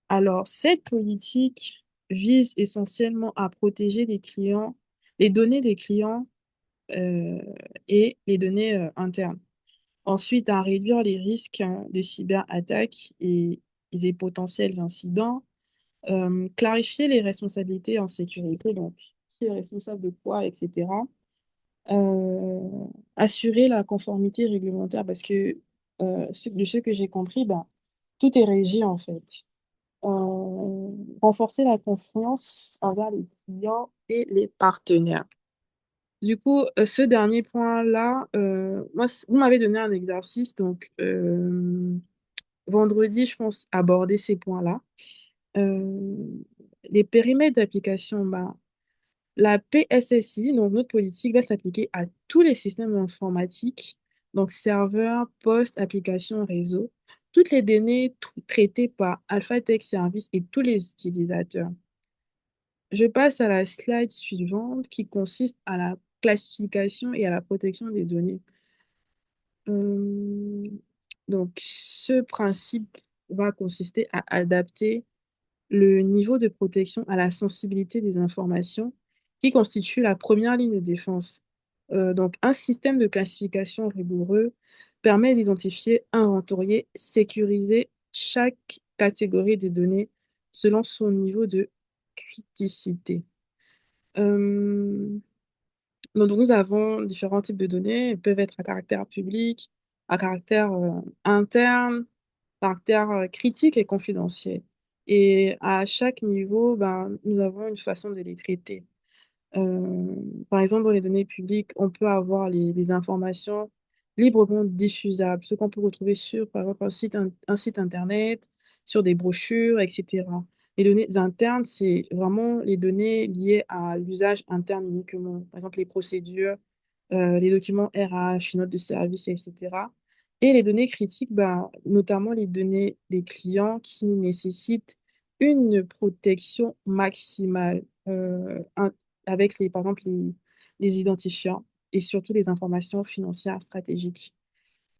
Alors, cette politique vise essentiellement à protéger les clients, les données des clients euh, et les données internes. Ensuite, à réduire les risques de cyberattaques et des potentiels incidents. Clarifier les responsabilités en sécurité, donc qui est responsable de quoi, etc. Euh, Assurer la conformité réglementaire parce que de ce que j'ai compris, ben, tout est régi en fait. Renforcer la confiance envers les clients et les partenaires. Du coup, ce dernier point-là, moi, vous m'avez donné un exercice, donc vendredi, je pense aborder ces points-là. Euh, les périmètres d'application, bah, la PSSI, donc notre politique, va s'appliquer à tous les systèmes informatiques, donc serveurs, postes, applications, réseaux, toutes les données traitées par Alphatech Service et tous les utilisateurs. Je passe à la slide suivante qui consiste à la classification et à la protection des données. Euh, donc, ce principe va consister à adapter le niveau de protection à la sensibilité des informations qui constitue la première ligne de défense. Donc, un système de classification rigoureux permet d'identifier, inventorier, sécuriser chaque catégorie des données selon son niveau de criticité. Euh, donc, nous avons différents types de données. Elles peuvent être à caractère public, à caractère interne, caractère critique et confidentiel. Et à chaque niveau, ben, nous avons une façon de les traiter. Par exemple, dans les données publiques, on peut avoir les informations librement diffusables, ce qu'on peut retrouver sur, par exemple, un site internet, sur des brochures, etc. Les données internes, c'est vraiment les données liées à l'usage interne uniquement. Par exemple, les procédures, les documents RH, les notes de service, etc. Et les données critiques, bah, notamment les données des clients qui nécessitent une protection maximale, avec par exemple les identifiants et surtout les informations financières stratégiques.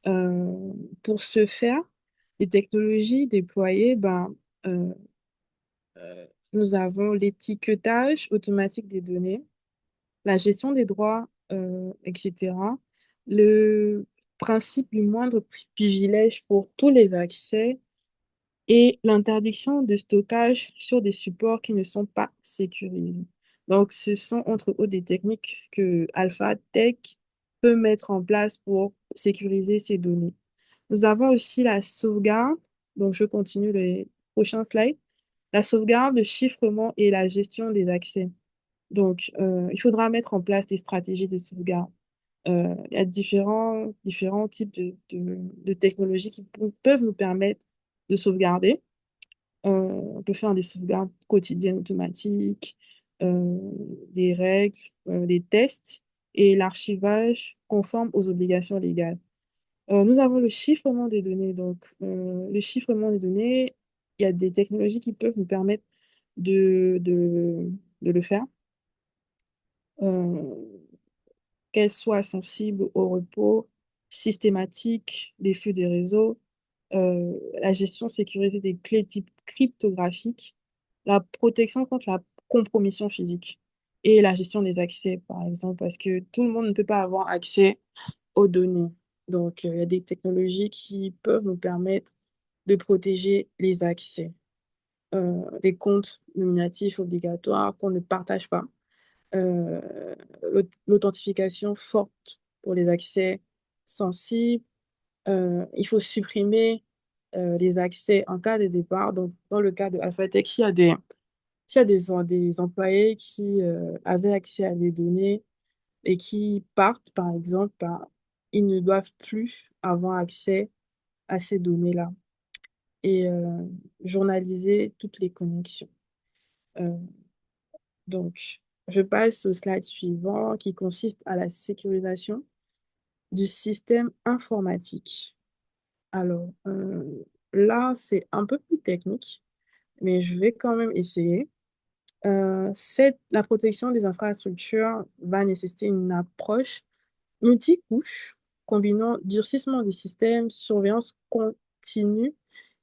Euh, pour ce faire, les technologies déployées, ben, euh, nous avons l'étiquetage automatique des données, la gestion des droits, etc. Le principe du moindre privilège pour tous les accès et l'interdiction de stockage sur des supports qui ne sont pas sécurisés. Donc, ce sont entre autres des techniques que Alpha Tech peut mettre en place pour sécuriser ces données. Nous avons aussi la sauvegarde. Donc, je continue les prochains slides. La sauvegarde, le chiffrement et la gestion des accès. Donc, il faudra mettre en place des stratégies de sauvegarde. Il y a différents types de technologies qui peuvent nous permettre de sauvegarder. On peut faire des sauvegardes quotidiennes automatiques, euh, des règles, des tests et l'archivage conforme aux obligations légales. Nous avons le chiffrement des données. Donc, le chiffrement des données, il y a des technologies qui peuvent nous permettre de, de, de le faire. Euh, qu'elle soit sensible au repos systématique des flux des réseaux, la gestion sécurisée des clés type cryptographique, la protection contre la compromission physique et la gestion des accès, par exemple, parce que tout le monde ne peut pas avoir accès aux données. Donc, il y a des technologies qui peuvent nous permettre de protéger les accès, des comptes nominatifs obligatoires qu'on ne partage pas, l'authentification forte pour les accès sensibles. Il faut supprimer les accès en cas de départ. Donc, dans le cas de Alphatech, s'il y a des employés qui avaient accès à des données et qui partent, par exemple, ben, ils ne doivent plus avoir accès à ces données-là et journaliser toutes les connexions. Euh, donc, je passe au slide suivant qui consiste à la sécurisation du système informatique. Alors, là, c'est un peu plus technique, mais je vais quand même essayer. La protection des infrastructures va nécessiter une approche multicouche combinant durcissement des systèmes, surveillance continue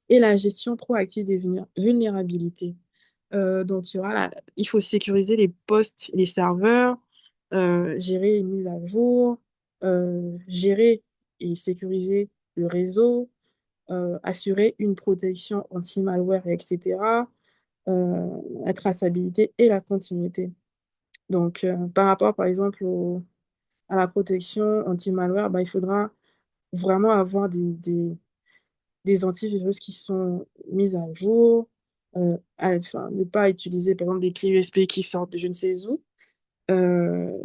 et la gestion proactive des vulnérabilités. Donc, il faut sécuriser les postes, les serveurs, gérer les mises à jour, gérer et sécuriser le réseau, assurer une protection anti-malware, etc., la traçabilité et la continuité. Donc, par rapport, par exemple, à la protection anti-malware, bah, il faudra vraiment avoir des antivirus qui sont mis à jour, enfin, ne pas utiliser, par exemple, des clés USB qui sortent de je ne sais où, euh,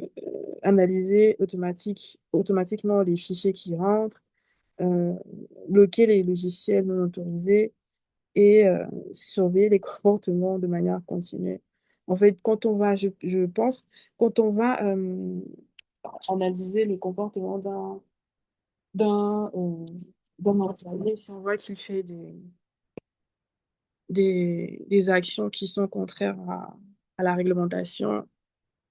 analyser automatiquement les fichiers qui rentrent, euh, bloquer les logiciels non autorisés et surveiller les comportements de manière continue. En fait, je pense, quand on va analyser le comportement d'un euh, d'un employé, si on voit qu'il fait des actions qui sont contraires à la réglementation,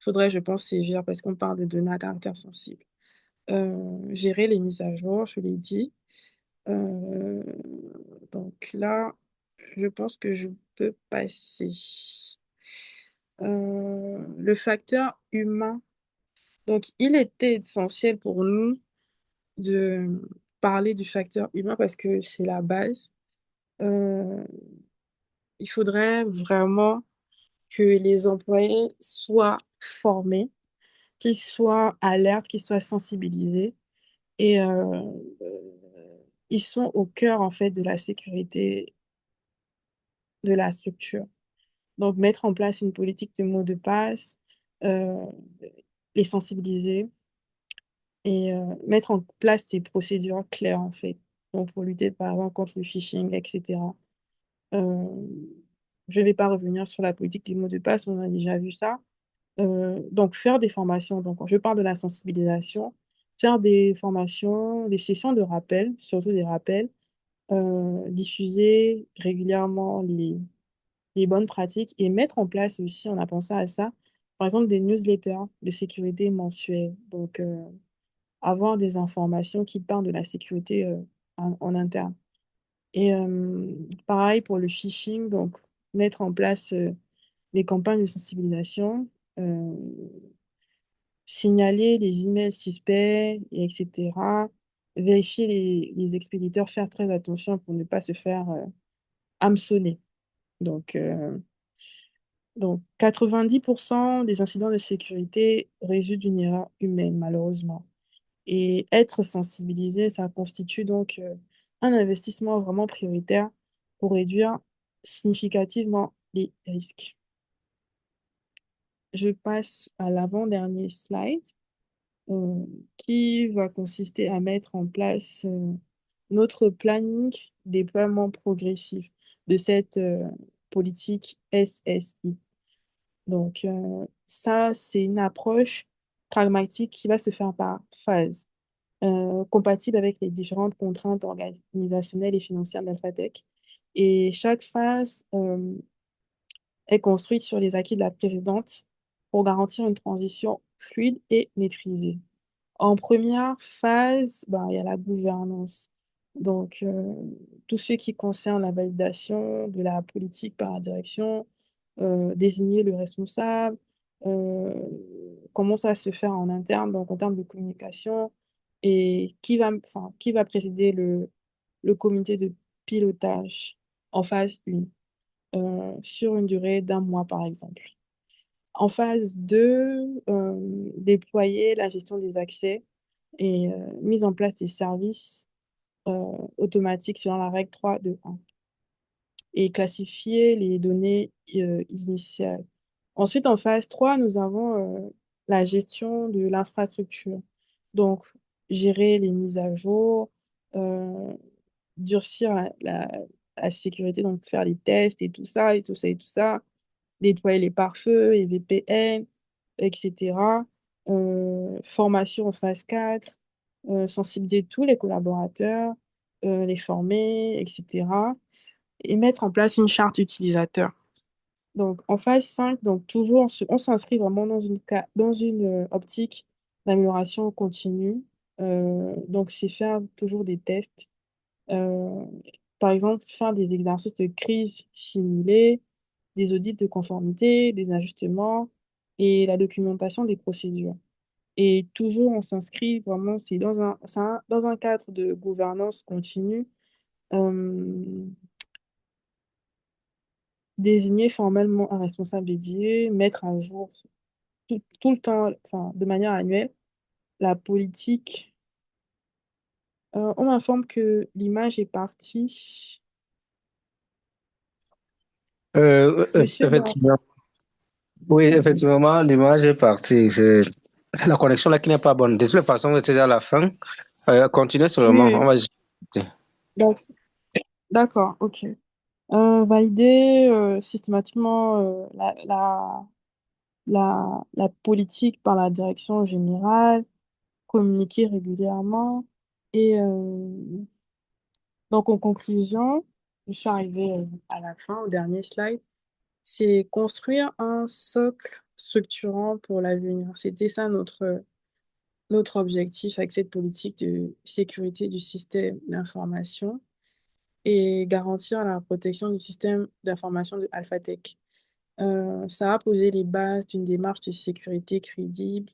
il faudrait, je pense, sévir parce qu'on parle de données à caractère sensible. Gérer les mises à jour, je l'ai dit. Euh, donc là, je pense que je peux passer. Le facteur humain. Donc, il était essentiel pour nous de parler du facteur humain parce que c'est la base. Euh, il faudrait vraiment que les employés soient formés, qu'ils soient alertes, qu'ils soient sensibilisés et ils sont au cœur en fait de la sécurité de la structure. Donc, mettre en place une politique de mots de passe, euh, les sensibiliser et mettre en place des procédures claires, en fait. Donc, pour lutter, par exemple, contre le phishing, etc. Euh, je ne vais pas revenir sur la politique des mots de passe, on a déjà vu ça. Donc, faire des formations. Donc, quand je parle de la sensibilisation, faire des formations, des sessions de rappel, surtout des rappels, diffuser régulièrement les bonnes pratiques et mettre en place aussi, on a pensé à ça, par exemple des newsletters de sécurité mensuels. Donc, avoir des informations qui parlent de la sécurité en interne. Et pareil pour le phishing, donc mettre en place des campagnes de sensibilisation, euh, signaler les emails suspects, et etc. Vérifier les expéditeurs, faire très attention pour ne pas se faire hameçonner. Donc, 90% des incidents de sécurité résultent d'une erreur humaine, malheureusement. Et être sensibilisé, ça constitue donc un investissement vraiment prioritaire pour réduire significativement les risques. Je passe à l'avant-dernier slide euh, qui va consister à mettre en place notre planning déploiement progressif de cette politique SSI. Donc, ça, c'est une approche pragmatique qui va se faire par phase, compatible avec les différentes contraintes organisationnelles et financières d'Alphatec. Et chaque phase est construite sur les acquis de la précédente pour garantir une transition fluide et maîtrisée. En première phase, ben, il y a la gouvernance. Donc, tout ce qui concerne la validation de la politique par la direction, désigner le responsable, euh, comment ça se fait en interne, donc en termes de communication, et qui va présider le comité de pilotage en phase 1, sur une durée d'un mois, par exemple. En phase 2, déployer la gestion des accès et mise en place des services automatiques selon la règle 3.2.1 et classifier les données initiales. Ensuite, en phase 3, nous avons la gestion de l'infrastructure. Donc, gérer les mises à jour, euh, durcir la sécurité, donc faire les tests et tout ça, et tout ça, et tout ça, déployer les pare-feux et VPN, etc. Formation en phase 4, sensibiliser tous les collaborateurs, les former, etc. Et mettre en place une charte utilisateur. Donc, en phase 5, donc toujours, on s'inscrit vraiment dans une optique d'amélioration continue. Donc, c'est faire toujours des tests. Euh, Par exemple, faire des exercices de crise simulés, des audits de conformité, des ajustements et la documentation des procédures. Et toujours, on s'inscrit vraiment, dans un cadre de gouvernance continue, euh, désigner formellement un responsable dédié, mettre à jour tout le temps, enfin, de manière annuelle, la politique. On m'informe que l'image est partie. Monsieur Bar- Effectivement. Oui, effectivement, l'image est partie. C'est la connexion là qui n'est pas bonne. De toute façon, on est déjà à la fin. Continuez Oui, seulement. On oui. va discuter. Donc, d'accord, ok. Valider systématiquement la politique par la direction générale, communiquer régulièrement. Et donc, en conclusion, je suis arrivée à la fin, au dernier slide, c'est construire un socle structurant pour l'avenir. C'était ça notre objectif avec cette politique de sécurité du système d'information et garantir la protection du système d'information de Alphatech. Ça a posé les bases d'une démarche de sécurité crédible,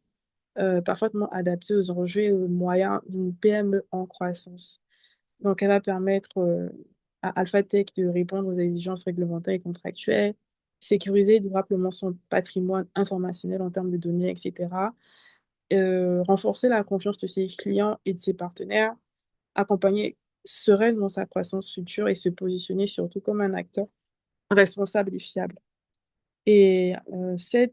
parfaitement adaptée aux enjeux et aux moyens d'une PME en croissance. Donc, elle va permettre à Alphatech de répondre aux exigences réglementaires et contractuelles, sécuriser durablement son patrimoine informationnel en termes de données, etc., renforcer la confiance de ses clients et de ses partenaires, accompagner sereinement sa croissance future et se positionner surtout comme un acteur responsable et fiable. Et cette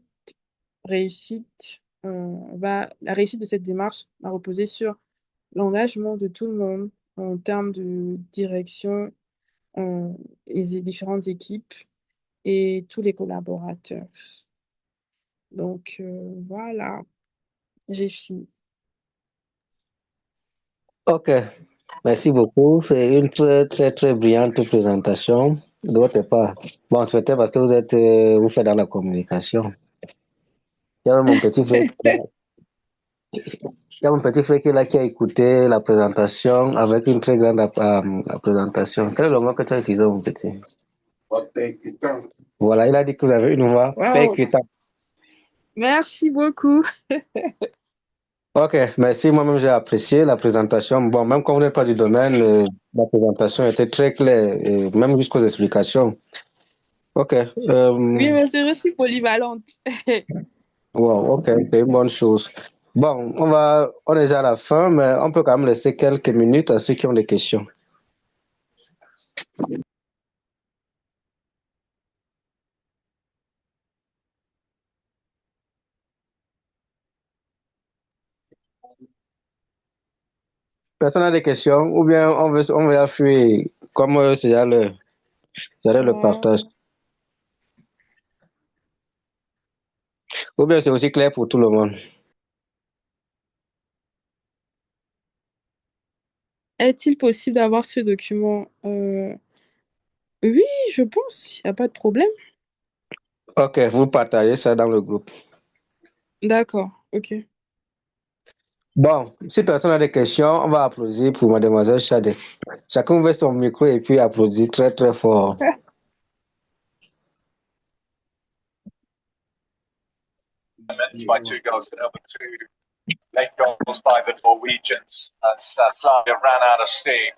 la réussite de cette démarche va reposer sur l'engagement de tout le monde en termes de direction, les différentes équipes et tous les collaborateurs. Donc voilà, j'ai fini. OK. Merci beaucoup. C'est une très, très, très brillante présentation de votre part. Bon, c'est peut-être parce que vous faites dans la communication. Il y a mon petit frère, il y a mon petit frère qui est là, qui a écouté la présentation avec une très grande présentation. Quel est le mot que tu as utilisé, mon petit? Voilà, il a dit que vous avez une voix Wow, percutante. merci beaucoup. OK, merci. Moi-même, j'ai apprécié la présentation. Bon, même quand vous n'êtes pas du domaine, la présentation était très claire, et même jusqu'aux explications. OK. Oui, monsieur, je suis polyvalente. Wow, OK, c'est une bonne chose. Bon, on est déjà à la fin, mais on peut quand même laisser quelques minutes à ceux qui ont des questions. Personne n'a des questions, ou bien on va fuir, comme c'est le partage. Ou bien c'est aussi clair pour tout le monde. Est-il possible d'avoir ce document? Oui, je pense, il n'y a pas de problème. OK, vous partagez ça dans le groupe. D'accord, ok. Bon, si personne n'a des questions, on va applaudir pour mademoiselle Chadek. Chacun ouvre son micro et puis applaudit très très fort. By 2 goals for number 2. Late goals by the Norwegians as Slavia ran out of steam.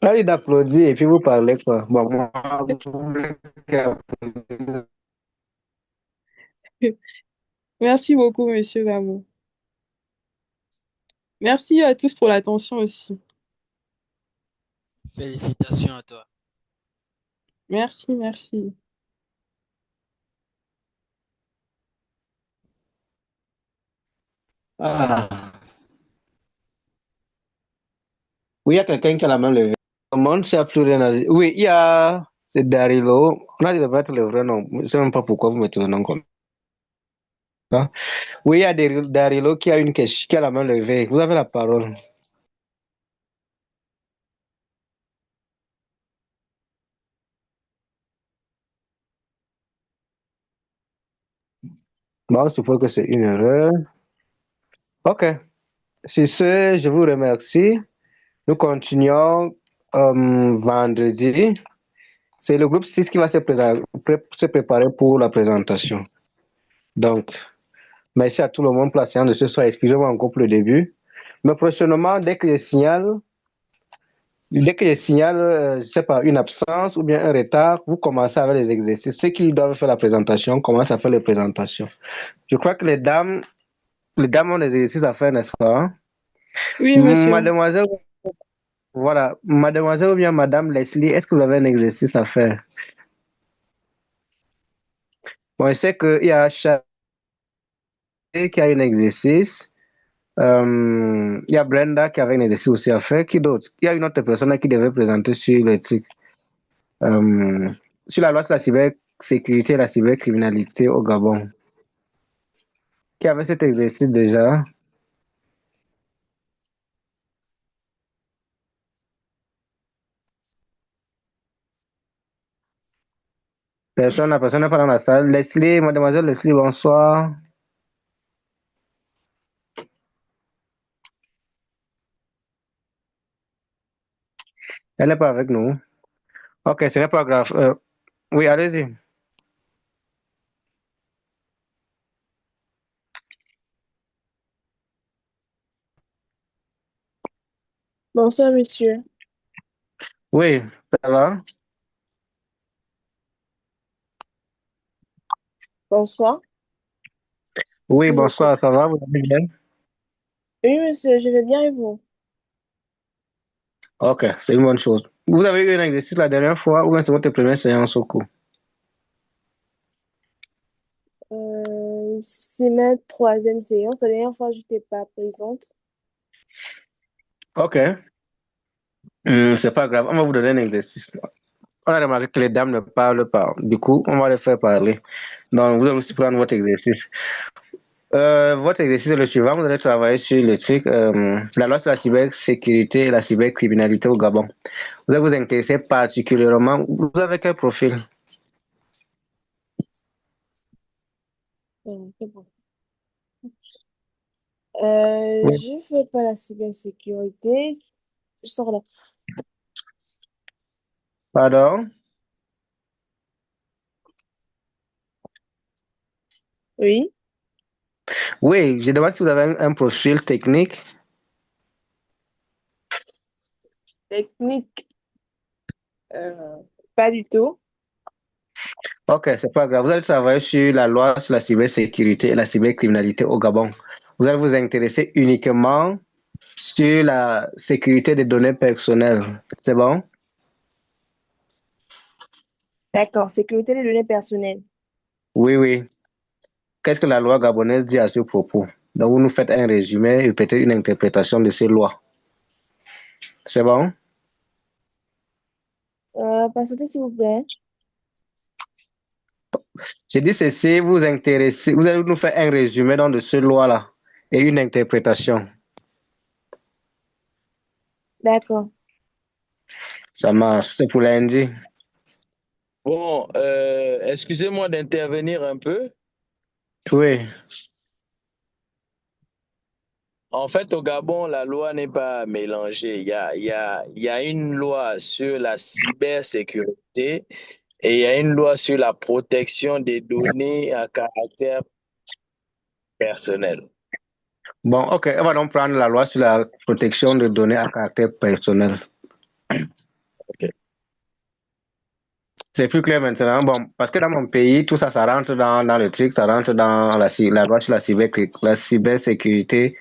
Allez d'applaudir et puis vous parlez quoi. Bon, moi, vous voulez qu'applaudir. Merci beaucoup, monsieur Vamo. Merci à tous pour l'attention aussi. Félicitations à toi. Merci, merci. Ah. Oui, il y a quelqu'un qui a la main levée. Le monde ne plus rien à dire. Oui, il y a. C'est Darilo. On a dit de mettre le vrai nom. Je ne sais même pas pourquoi vous mettez le nom comme ça. Oui, il y a Darilo qui a une question, qui a la main levée. Vous avez la parole. Bon, je suppose que c'est une erreur. OK. Sur ce, je vous remercie. Nous continuons vendredi. C'est le groupe 6 qui va se préparer pour la présentation. Donc, merci à tout le monde pour la séance de ce soir. Excusez-moi encore pour le début. Mais prochainement, dès que je signale, je sais pas, une absence ou bien un retard, vous commencez avec les exercices. Ceux qui doivent faire la présentation commencent à faire les présentations. Je crois que les dames ont des exercices à faire, n'est-ce pas? Oui, monsieur. Mademoiselle, voilà, mademoiselle ou bien madame Leslie, est-ce que vous avez un exercice à faire? Bon, je sais qu'il y a Charles qui a un exercice. Il y a Brenda qui avait un exercice aussi à faire. Qui d'autre? Il y a une autre personne qui devait présenter sur les trucs. Sur la loi sur la cybersécurité et la cybercriminalité au Gabon. Qui avait cet exercice déjà? Personne n'est pas dans la salle. Leslie, mademoiselle Leslie, bonsoir. Elle n'est pas avec nous. Ok, ce n'est pas grave. Oui, allez-y. Bonsoir, monsieur. Oui, ça va? Bonsoir. Oui, S'il vous plaît. bonsoir, ça va? Vous allez bien? Oui, monsieur, je vais bien et vous? Ok, c'est une bonne chose. Vous avez eu un exercice la dernière fois ou bien c'est votre première séance au cours? C'est ma troisième séance. La dernière fois, je n'étais pas présente. Ok. C'est pas grave, on va vous donner un exercice. On a remarqué que les dames ne parlent pas. Du coup, on va les faire parler. Donc, vous allez aussi prendre votre exercice. Votre exercice est le suivant. Vous allez travailler sur le truc, la loi sur la cybersécurité et la cybercriminalité au Gabon. Vous allez vous intéresser particulièrement. Vous avez quel profil? C'est bon. Oui. Je ne fais pas la cybersécurité. Je sors là. Pardon? Oui, Oui, je demande si vous avez un profil technique. technique, pas du tout. Ok, c'est pas grave. Vous allez travailler sur la loi sur la cybersécurité et la cybercriminalité au Gabon. Vous allez vous intéresser uniquement sur la sécurité des données personnelles. C'est bon? D'accord, sécurité des données personnelles. Oui, oui. Qu'est-ce que la loi gabonaise dit à ce propos? Donc, vous nous faites un résumé et peut-être une interprétation de ces lois. C'est bon? Patientez, s'il vous plaît. J'ai dit ceci, vous intéressez, vous allez nous faire un résumé donc, de ces lois-là et une interprétation. D'accord. Ça marche, c'est pour lundi. Bon, excusez-moi d'intervenir un peu. Oui. En fait, au Gabon, la loi n'est pas mélangée. Il y a une loi sur la cybersécurité et il y a une loi sur la protection des données à caractère personnel. Bon, ok, on va donc prendre la loi sur la protection de données à caractère personnel. Ok. C'est plus clair maintenant. Bon, parce que dans mon pays, tout ça, ça rentre dans le truc, ça rentre dans la loi sur la cybersécurité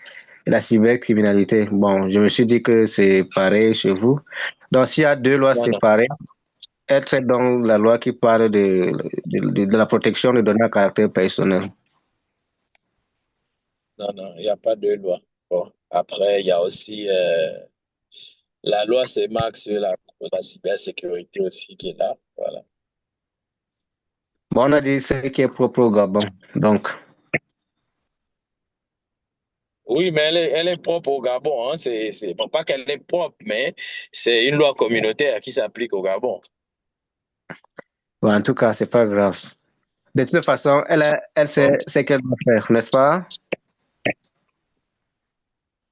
et la cybercriminalité. Bon, je me suis dit que c'est pareil chez vous. Donc, s'il y a deux lois Non, non, séparées, elle traite donc la loi qui parle de la protection des données à caractère personnel. non, non, il n'y a pas de loi. Bon. Après, il y a aussi la loi CEMAC sur la cybersécurité aussi qui est là. Voilà. Bon, on a dit ce qui est propre au Gabon. Donc, Oui, mais elle est propre au Gabon. Hein. Bon, pas qu'elle est propre, mais c'est une loi communautaire qui s'applique au Gabon. bon, en tout cas, c'est pas grave. De toute façon, elle sait Bon. ce qu'elle doit faire, n'est-ce pas?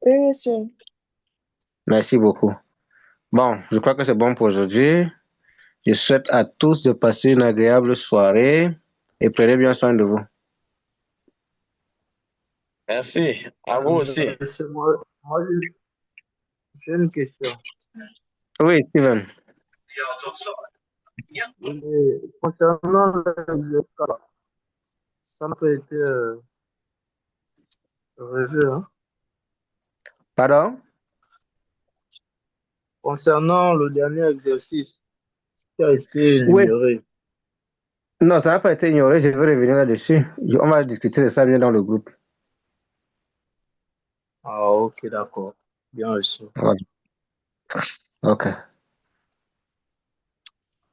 Oui, monsieur. Merci beaucoup. Bon, je crois que c'est bon pour aujourd'hui. Je souhaite à tous de passer une agréable soirée et prenez bien soin de vous. Merci. À vous aussi. Monsieur, moi, j'ai une question. Oui, Steven. Concernant l'exercice, ça n'a pas été revu. Hein. Pardon? Concernant le dernier exercice qui a été Oui. énuméré. Non, ça n'a pas été ignoré. Je vais revenir là-dessus. On va discuter de ça bien dans le groupe. Ah, ok, d'accord. Bien reçu. Voilà. OK.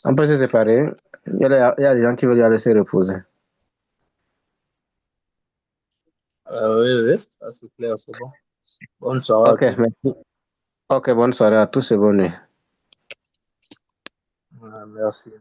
On peut se séparer. Il y a des gens qui veulent y aller se reposer. Oui, oui, ça c'est clair, c'est bon. Bonne soirée à OK, tous. merci. OK, bonne soirée à tous et bonne nuit. Merci.